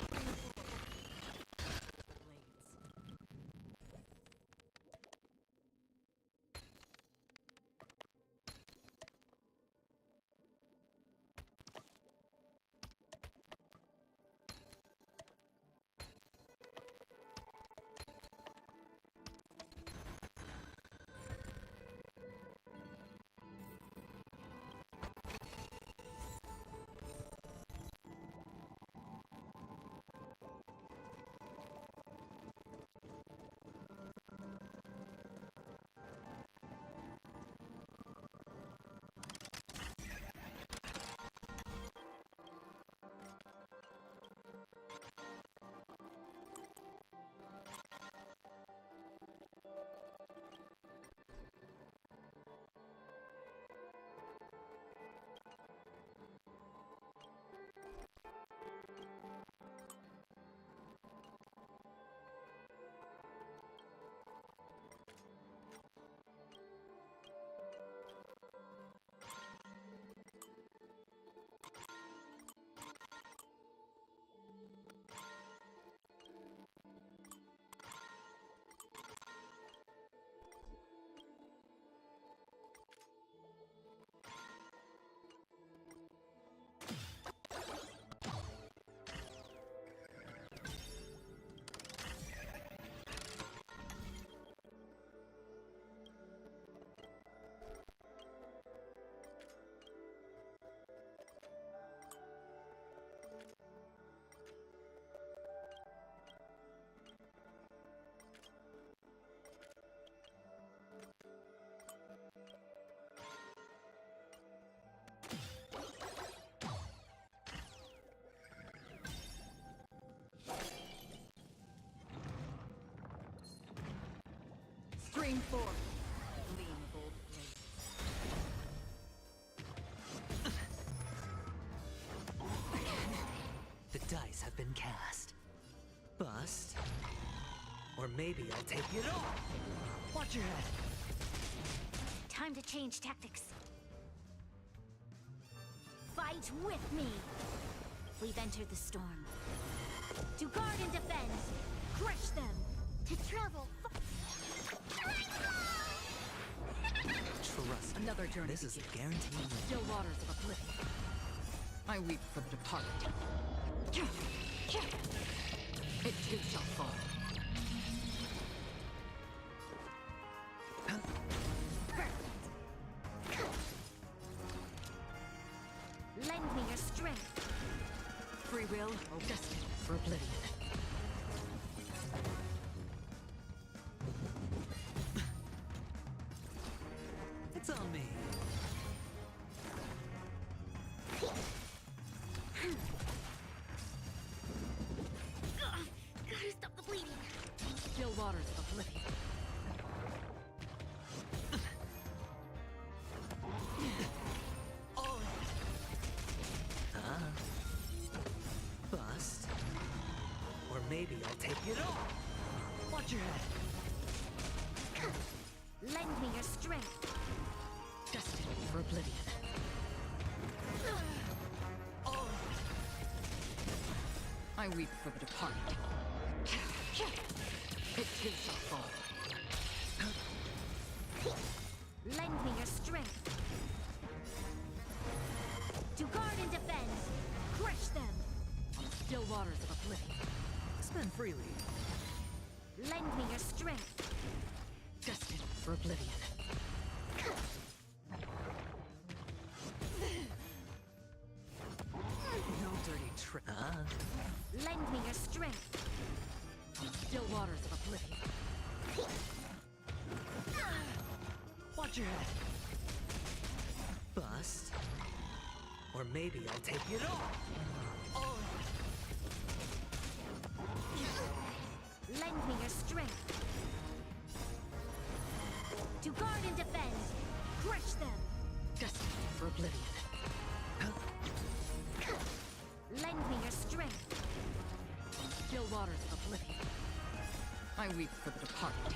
Stream forth. Lean bold blade. The dice have been cast. Bust. Or maybe I'll take it all. Watch your head. Time to change tactics. Fight with me. We've entered the storm. To guard and defend. Crush them. To travel. Trust me. Another journey. This is a guaranteed win. Still waters of oblivion. I weep for the departed. It too shall fall. Lend me your strength. Free will or destiny for oblivion. It's on me. Gotta stop the bleeding. Still waters of oblivion. Bust. Or maybe I'll take it all. Watch your head. Lend me your strength. Destiny for oblivion. I weep for the departed. It too shall fall. Lend me your strength. To guard and defend. Crush them. On still waters of oblivion. Spend freely. Lend me your strength. Destined for oblivion. No dirty trick. Lend me your strength. On still waters of oblivion. Watch your head. Bust. Or maybe I'll take it all. Lend me your strength. To guard and defend! Crush them! Destined for oblivion. Lend me your strength! Still waters of oblivion. I weep for the departed.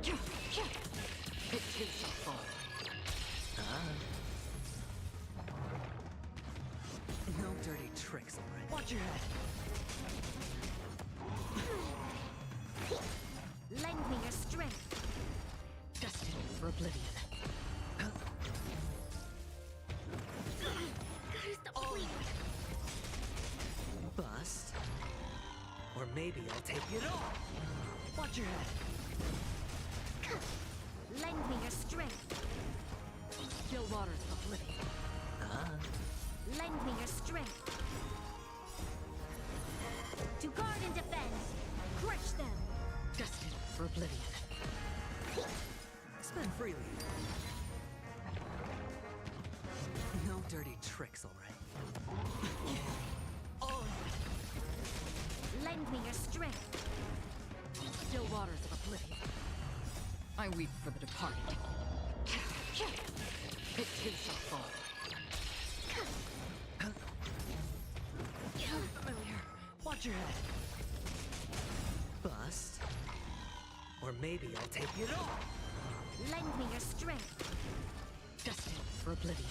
It too shall fall. No dirty tricks, alright? Watch your head. Lend me your strength! Destined for oblivion. Gotta stop bleeding! Bust. Or maybe I'll take it all. Watch your head. Lend me your strength! Still waters of oblivion. Lend me your strength! To guard and defend! Crush them! Destined for oblivion. Spend freely. No dirty tricks, alright? Lend me your strength! Still waters of oblivion. I weep for the departed. It too shall fall. Familiar. Watch your head. Bust. Or maybe I'll take it all. Lend me your strength! Destined for oblivion.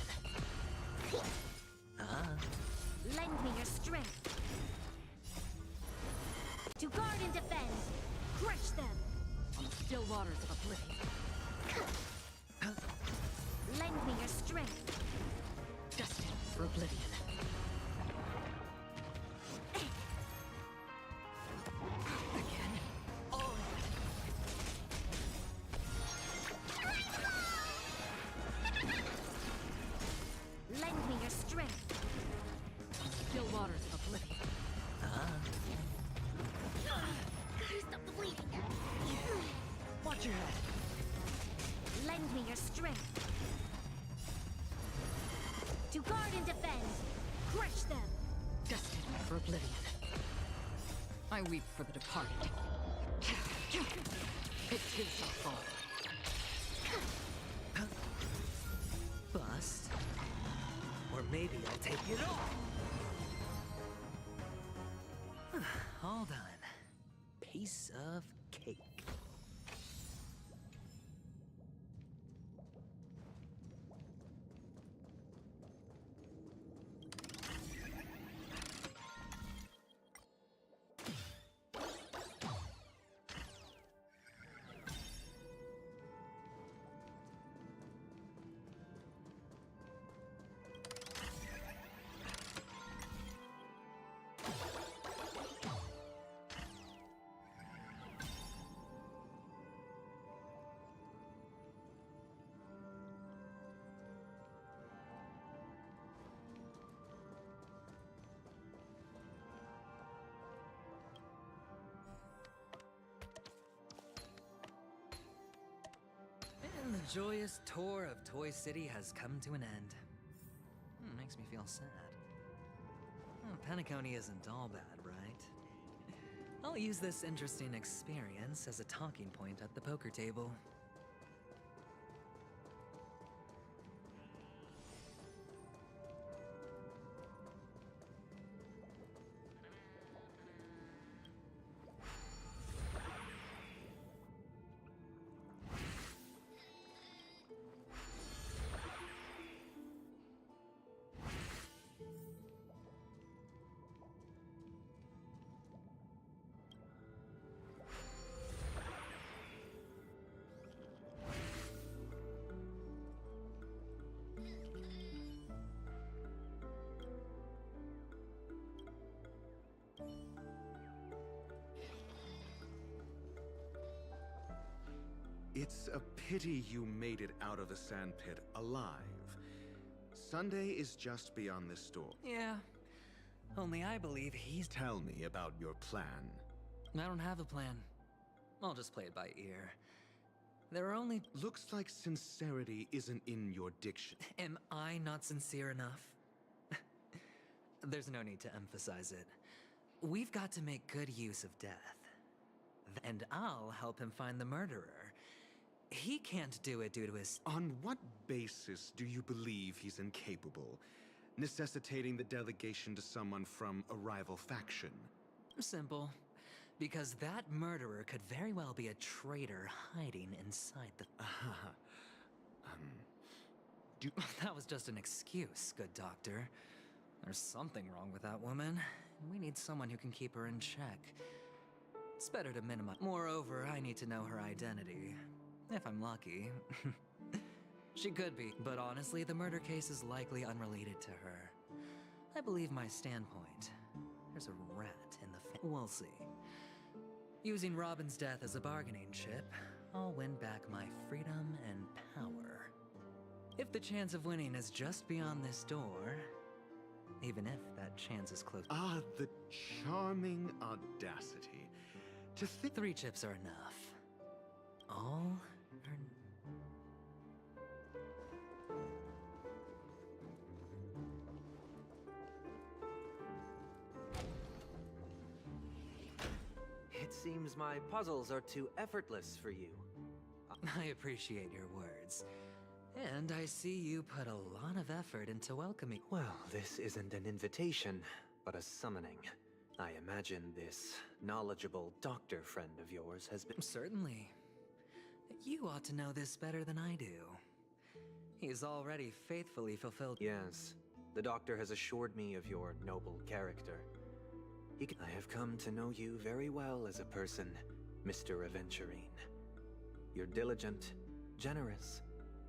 Lend me your strength! To guard and defend! Crush them! Still waters of oblivion. Lend me your strength! Destined for oblivion. Again. Lend me your strength! Still waters of oblivion. Gotta stop the bleeding! Watch your head. Lend me your strength! To guard and defend! Crush them! Destined for oblivion. I weep for the departed. It too shall fall. Bust. Or maybe I'll take it all. All done. Piece of cake. And the joyous tour of Toy City has come to an end. Makes me feel sad. Penacony isn't all bad, right? I'll use this interesting experience as a talking point at the poker table. It's a pity you made it out of the sandpit alive. Sunday is just beyond this door. Yeah. Only I believe he's... Tell me about your plan. I don't have a plan. I'll just play it by ear. There are only... Looks like sincerity isn't in your diction. Am I not sincere enough? There's no need to emphasize it. We've got to make good use of death. And I'll help him find the murderer. He can't do it due to his... On what basis do you believe he's incapable, necessitating the delegation to someone from a rival faction? Simple. Because that murderer could very well be a traitor hiding inside the... That was just an excuse, good doctor. There's something wrong with that woman. We need someone who can keep her in check. It's better to minimize... Moreover, I need to know her identity. If I'm lucky. She could be, but honestly, the murder case is likely unrelated to her. I believe my standpoint. There's a rat in the we'll see. Using Robin's death as a bargaining chip, I'll win back my freedom and power. If the chance of winning is just beyond this door, even if that chance is close... Ah, the charming audacity. To think... 3 chips are enough. All or... It seems my puzzles are too effortless for you. I appreciate your words. And I see you put a lot of effort into welcoming... Well, this isn't an invitation, but a summoning. I imagine this knowledgeable doctor friend of yours has been... Certainly. You ought to know this better than I do. He's already faithfully fulfilled... Yes. The doctor has assured me of your noble character. I have come to know you very well as a person, Mr. Aventurine. You're diligent, generous,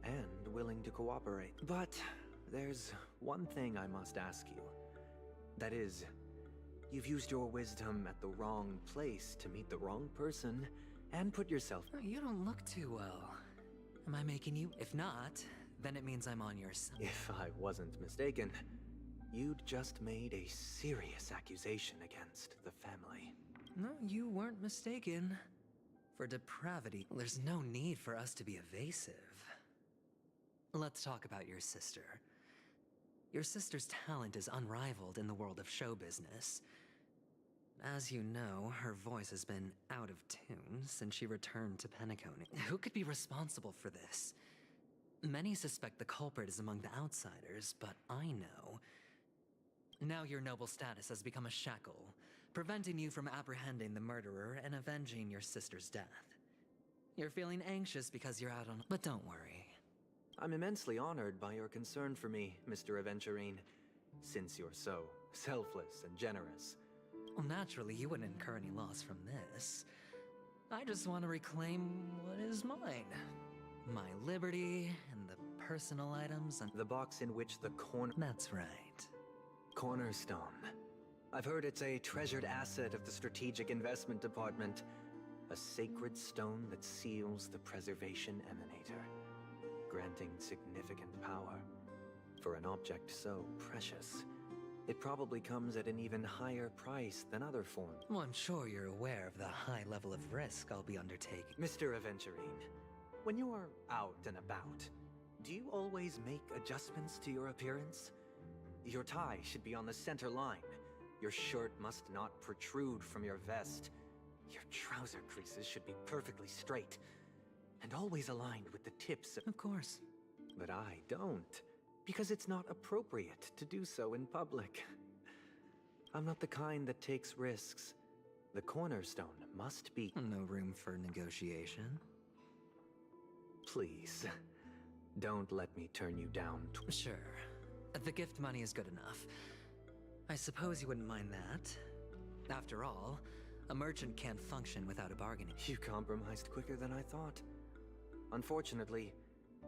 and willing to cooperate. But there's one thing I must ask you. That is, you've used your wisdom at the wrong place to meet the wrong person and put yourself... You don't look too well. Am I making you? If not, then it means I'm on your side. If I wasn't mistaken, you'd just made a serious accusation against the family. No, you weren't mistaken. For depravity, there's no need for us to be evasive. Let's talk about your sister. Your sister's talent is unrivaled in the world of show business. As you know, her voice has been out of tune since she returned to Penacony. Who could be responsible for this? Many suspect the culprit is among the outsiders, but I know. Now your noble status has become a shackle, preventing you from apprehending the murderer and avenging your sister's death. You're feeling anxious because you're out on... But don't worry. I'm immensely honored by your concern for me, Mr. Aventurine, since you're so selfless and generous. Well, naturally, you wouldn't incur any loss from this. I just want to reclaim what is mine. My liberty and the personal items and... The box in which the corner... That's right. Cornerstone. I've heard it's a treasured asset of the Strategic Investment Department. A sacred stone that seals the Preservation Emanator, granting significant power. For an object so precious, it probably comes at an even higher price than other forms. Well, I'm sure you're aware of the high level of risk I'll be undertaking. Mr. Aventurine, when you are out and about, do you always make adjustments to your appearance? Your tie should be on the center line. Your shirt must not protrude from your vest. Your trouser creases should be perfectly straight, and always aligned with the tips of... Of course. But I don't, because it's not appropriate to do so in public. I'm not the kind that takes risks. The cornerstone must be... No room for negotiation. Please, don't let me turn you down. Sure. The gift money is good enough. I suppose you wouldn't mind that. After all, a merchant can't function without a bargaining. You compromised quicker than I thought. Unfortunately,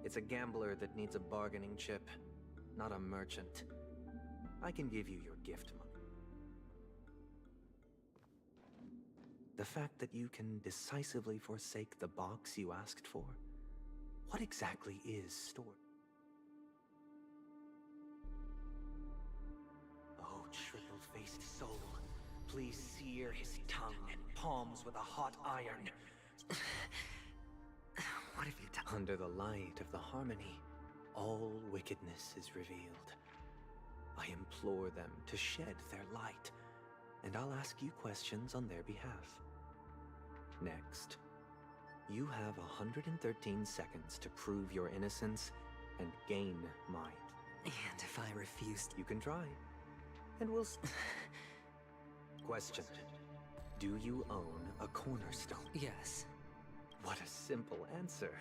it's a gambler that needs a bargaining chip, not a merchant. I can give you your gift money. The fact that you can decisively forsake the box you asked for, what exactly is stored? Oh, triple-faced soul, please sear his tongue and palms with a hot iron. What have you done? Under the light of the harmony, all wickedness is revealed. I implore them to shed their light, and I'll ask you questions on their behalf. Next, You have 113 seconds to prove your innocence and gain mine. And if I refused... You can try. And we'll... Question. Do you own a cornerstone? Yes. What a simple answer.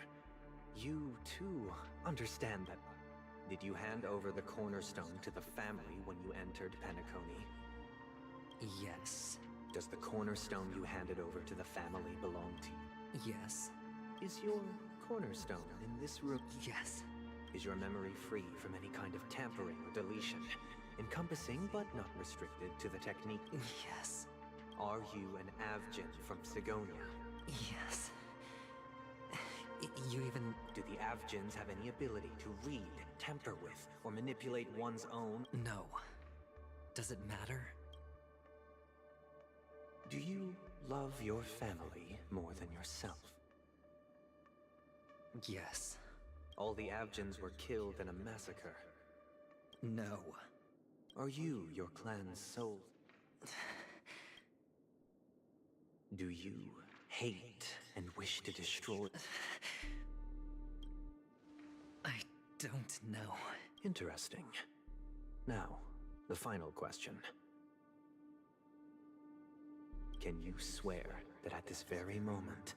You, too, understand that... Did you hand over the cornerstone to the family when you entered Penacony? Yes. Does the cornerstone you handed over to the family belong to you? Yes. Is your cornerstone in this room? Yes. Is your memory free from any kind of tampering or deletion, encompassing but not restricted to the technique? Yes. Are you an Avgin from Sigonia? Yes. You even... Do the Avgins have any ability to read, tamper with, or manipulate one's own? No. Does it matter? Do you love your family more than yourself? Yes. All the Avgins were killed in a massacre. No. Are you your clan's soul? Do you hate and wish to destroy? I don't know. Interesting. Now, the final question. Can you swear that at this very moment,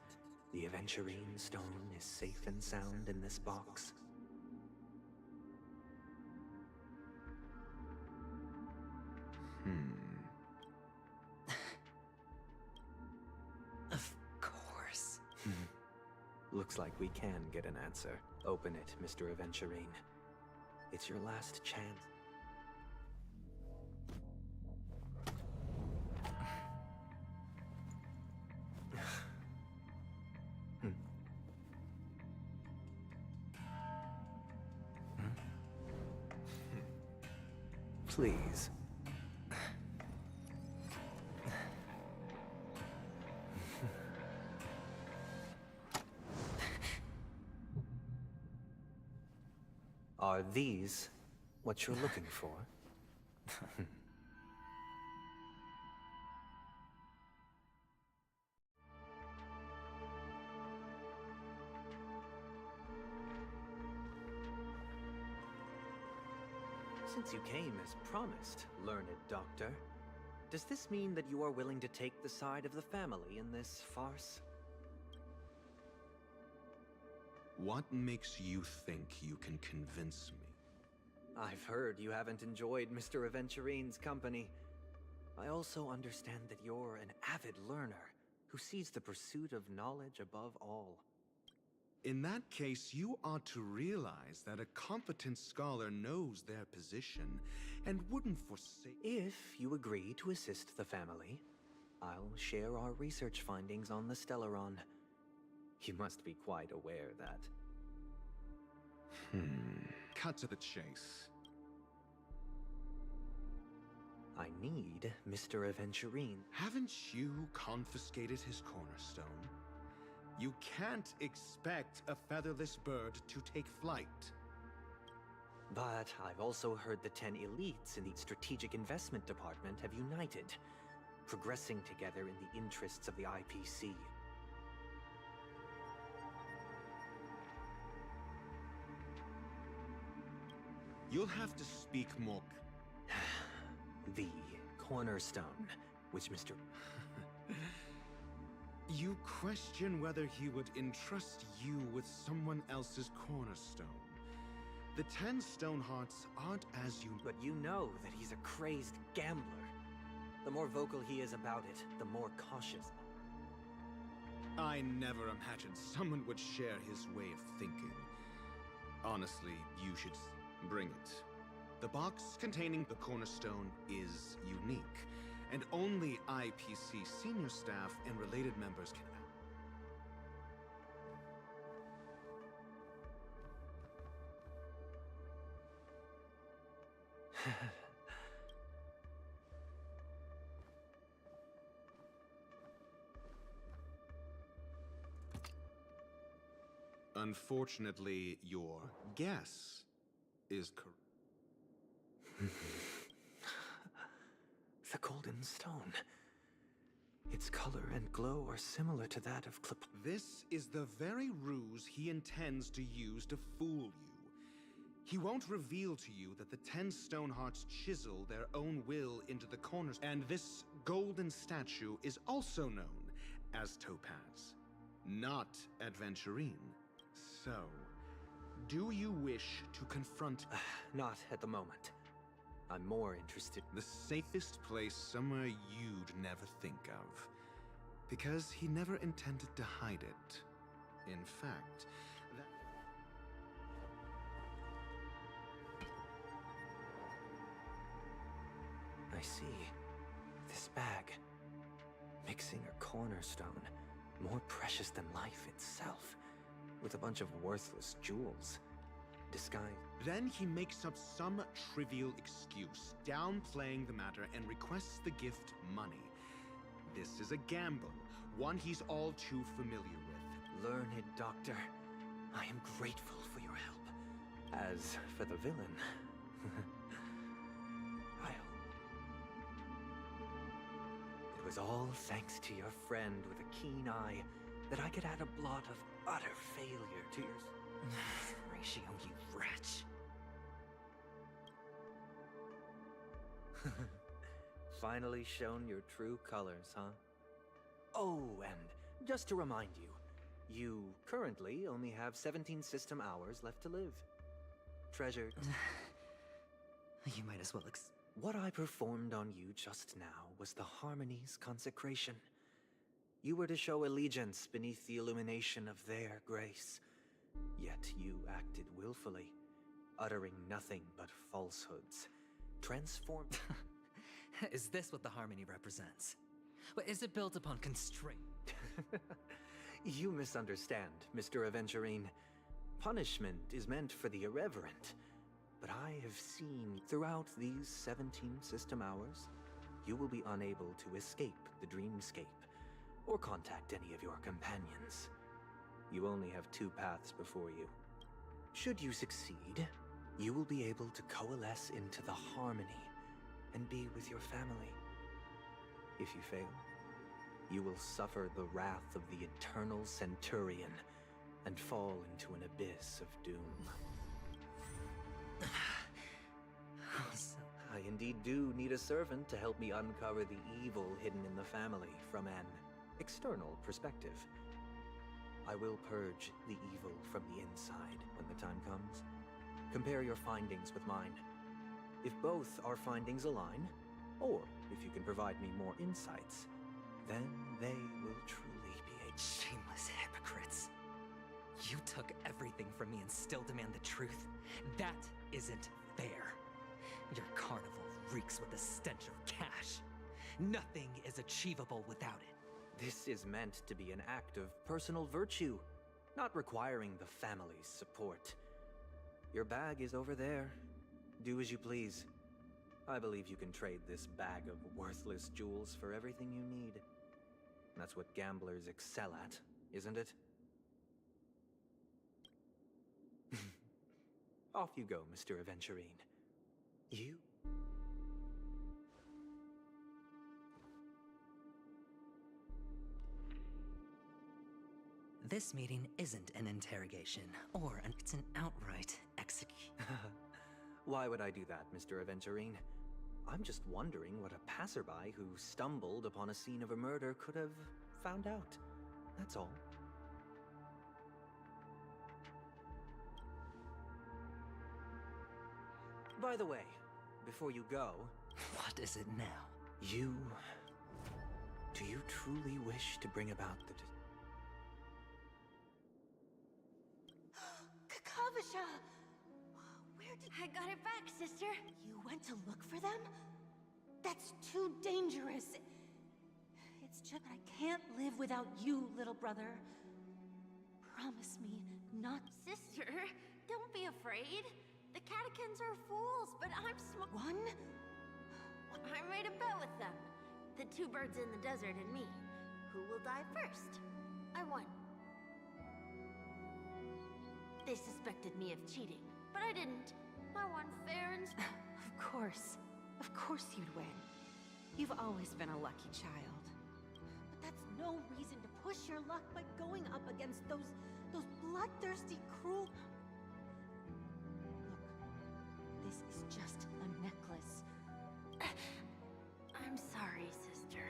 the Aventurine stone is safe and sound in this box? Of course. Looks like we can get an answer. Open it, Mr. Aventurine. It's your last chance. Please. Are these what you're looking for? Since you came as promised, learned doctor, does this mean that you are willing to take the side of the family in this farce? What makes you think you can convince me? I've heard you haven't enjoyed Mr. Aventurine's company. I also understand that you're an avid learner who sees the pursuit of knowledge above all. In that case, you ought to realize that a competent scholar knows their position and wouldn't forsake... If you agree to assist the family, I'll share our research findings on the Stellaron. You must be quite aware that... Cut to the chase. I need Mr. Aventurine. Haven't you confiscated his cornerstone? You can't expect a featherless bird to take flight. But I've also heard the 10 elites in the Strategic Investment Department have united, progressing together in the interests of the IPC. You'll have to speak more... The cornerstone, which Mr. You question whether he would entrust you with someone else's cornerstone. The 10 stone hearts aren't as you... But you know that he's a crazed gambler. The more vocal he is about it, the more cautious. I never imagined someone would share his way of thinking. Honestly, you should bring it. The box containing the cornerstone is unique, and only IPC senior staff and related members can act. Unfortunately, your guess is correct. The Golden Stone. Its color and glow are similar to that of Clip. This is the very ruse he intends to use to fool you. He won't reveal to you that the 10 Stonehearts chisel their own will into the corners, and this golden statue is also known as Topaz, not Adventurine. So, do you wish to confront... Not at the moment. I'm more interested... The safest place somewhere you'd never think of. Because he never intended to hide it. In fact, I see. This bag. Mixing a cornerstone. More precious than life itself. With a bunch of worthless jewels. Disguised. Then he makes up some trivial excuse, downplaying the matter, and requests the gift money. This is a gamble, one he's all too familiar with. Learned doctor, I am grateful for your help. As for the villain, I hope. It was all thanks to your friend with a keen eye that I could add a blot of utter failure to your... Ratio, you wretch. Finally shown your true colors, huh? Oh, and just to remind you, you currently only have 17 system hours left to live. Treasured. You might as well What I performed on you just now was the Harmony's consecration. You were to show allegiance beneath the illumination of their grace. Yet you acted willfully, uttering nothing but falsehoods. Transformed... Is this what the Harmony represents? Is it built upon constraint? You misunderstand, Mr. Aventurine. Punishment is meant for the irreverent. But I have seen throughout these 17 system hours, you will be unable to escape the dreamscape, or contact any of your companions. You only have 2 paths before you. Should you succeed, you will be able to coalesce into the Harmony and be with your family. If you fail, you will suffer the wrath of the Eternal Centurion and fall into an abyss of doom. I indeed do need a servant to help me uncover the evil hidden in the family from an external perspective. I will purge the evil from the inside when the time comes. Compare your findings with mine. If both our findings align, or if you can provide me more insights, then they will truly be a... Shameless hypocrites. You took everything from me and still demand the truth? That isn't fair. Your carnival reeks with the stench of cash. Nothing is achievable without it. This is meant to be an act of personal virtue, not requiring the family's support. Your bag is over there. Do as you please. I believe you can trade this bag of worthless jewels for everything you need. That's what gamblers excel at, isn't it? Off you go, Mr. Aventurine. You? This meeting isn't an interrogation, it's an outright execution. Why would I do that, Mr. Aventurine? I'm just wondering what a passerby who stumbled upon a scene of a murder could have found out. That's all. By the way, before you go... What is it now? Do you truly wish to bring about the... Kakavasha! Where did... I got it back, sister. You went to look for them? That's too dangerous. It's just I can't live without you, little brother. Promise me not... Sister, don't be afraid. The catechins are fools, but I'm smart. One? I made a bet with them. The 2 birds in the desert and me. Who will die first? I won. They suspected me of cheating, but I didn't. I won fair and... Of course. Of course you'd win. You've always been a lucky child. no reason to push your luck by going up against those bloodthirsty, cruel... Look, this is just a necklace. I'm sorry, sister.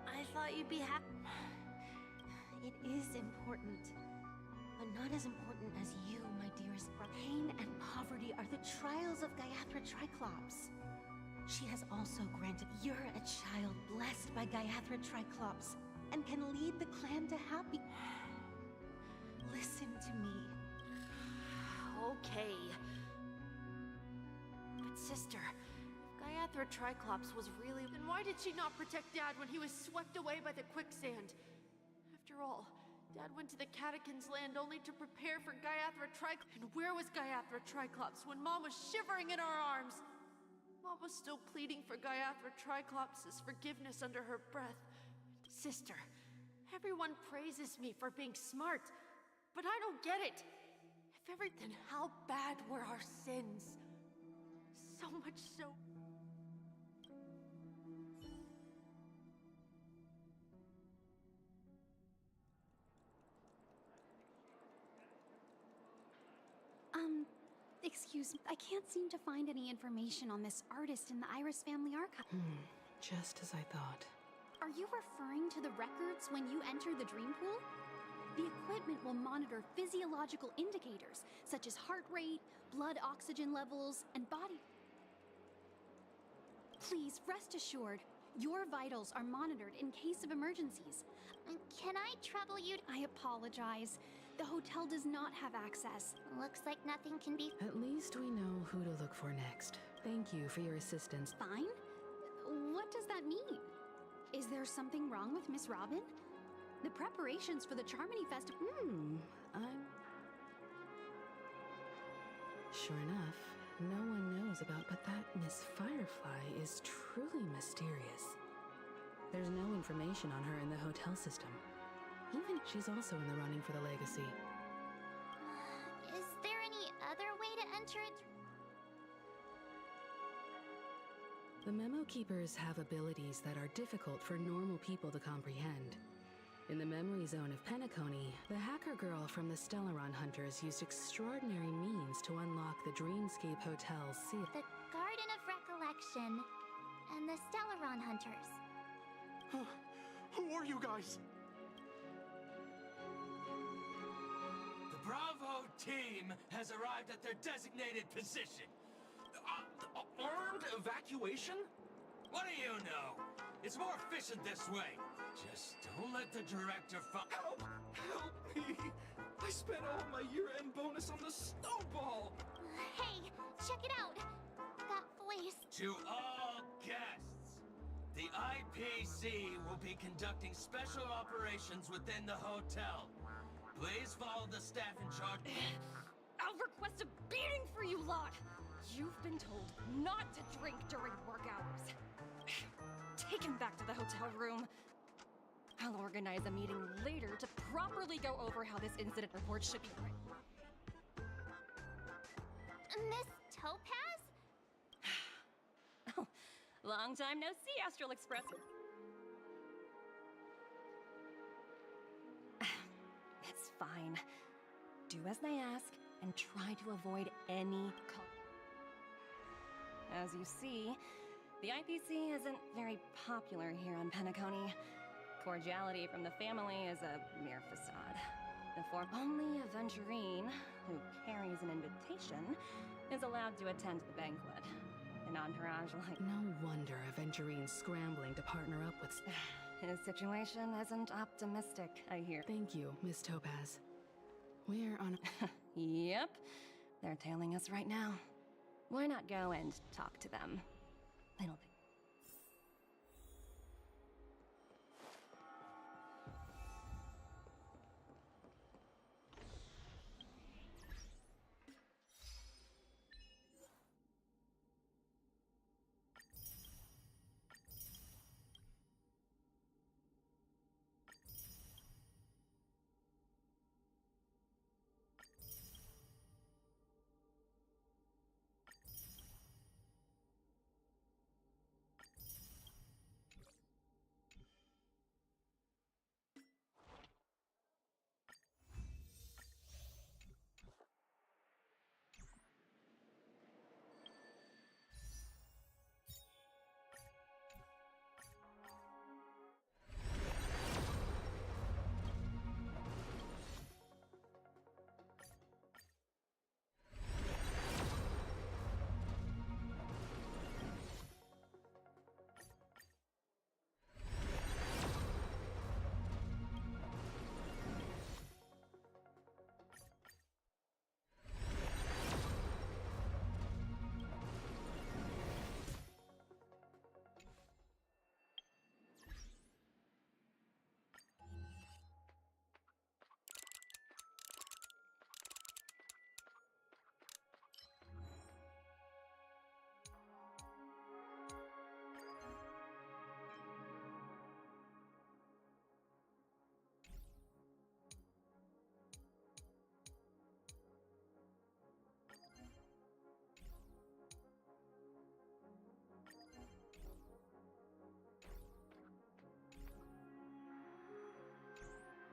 I thought you'd be happy. It is important, but not as important as you, my dearest brother. Pain and poverty are the trials of Gaiathra Triclops. She has also granted you're a child blessed by Gaiathra Triclops and can lead the clan to happy. Listen to me. Okay. But sister, if Gaiathra Triclops was really... Then why did she not protect Dad when he was swept away by the quicksand? After all, Dad went to the Catechins' land only to prepare for Gaiathra Triclops. And where was Gaiathra Triclops when Mom was shivering in our arms? Mom was still pleading for Gaiathra Triclops' forgiveness under her breath. Sister, everyone praises me for being smart, but I don't get it. If everything, how bad were our sins? So much so... Excuse me, I can't seem to find any information on this artist in the Iris family archive. Just as I thought. Are you referring to the records when you enter the dream pool? The equipment will monitor physiological indicators, such as heart rate, blood oxygen levels, and body... Please, rest assured, your vitals are monitored in case of emergencies. Can I trouble you? I apologize. The hotel does not have access. Looks like nothing can be... At least we know who to look for next. Thank you for your assistance. Fine? What does that mean? Is there something wrong with Miss Robin? The preparations for the Charmony Festival... Sure enough, no one knows about, but that Miss Firefly is truly mysterious. There's no information on her in the hotel system. Even she's also in the running for the legacy. Is there any other way to enter it? The Memo Keepers have abilities that are difficult for normal people to comprehend. In the memory zone of Penacony, the hacker girl from the Stellaron Hunters used extraordinary means to unlock the Dreamscape Hotel's seal. The Garden of Recollection and the Stellaron Hunters. Who are you guys? The Bravo team has arrived at their designated position. Armed evacuation? What do you know? It's more efficient this way. Just don't let the director Help! Help me! I spent all my year-end bonus on the snowball! Hey, check it out! That voice... To all guests, the IPC will be conducting special operations within the hotel. Please follow the staff in charge. I'll request a beating for you lot! You've been told not to drink during work hours. Take him back to the hotel room. I'll organize a meeting later to properly go over how this incident report should be written. Miss Topaz? Oh, long time no see, Astral Express. It's fine. Do as they ask and try to avoid any As you see, the IPC isn't very popular here on Penacony. Cordiality from the family is a mere facade. Only Aventurine, who carries an invitation, is allowed to attend the banquet. An entourage like... No wonder Aventurine's scrambling to partner up with... His situation isn't optimistic, I hear. Thank you, Miss Topaz. We're on... Yep. They're tailing us right now. Why not go and talk to them? It'll be...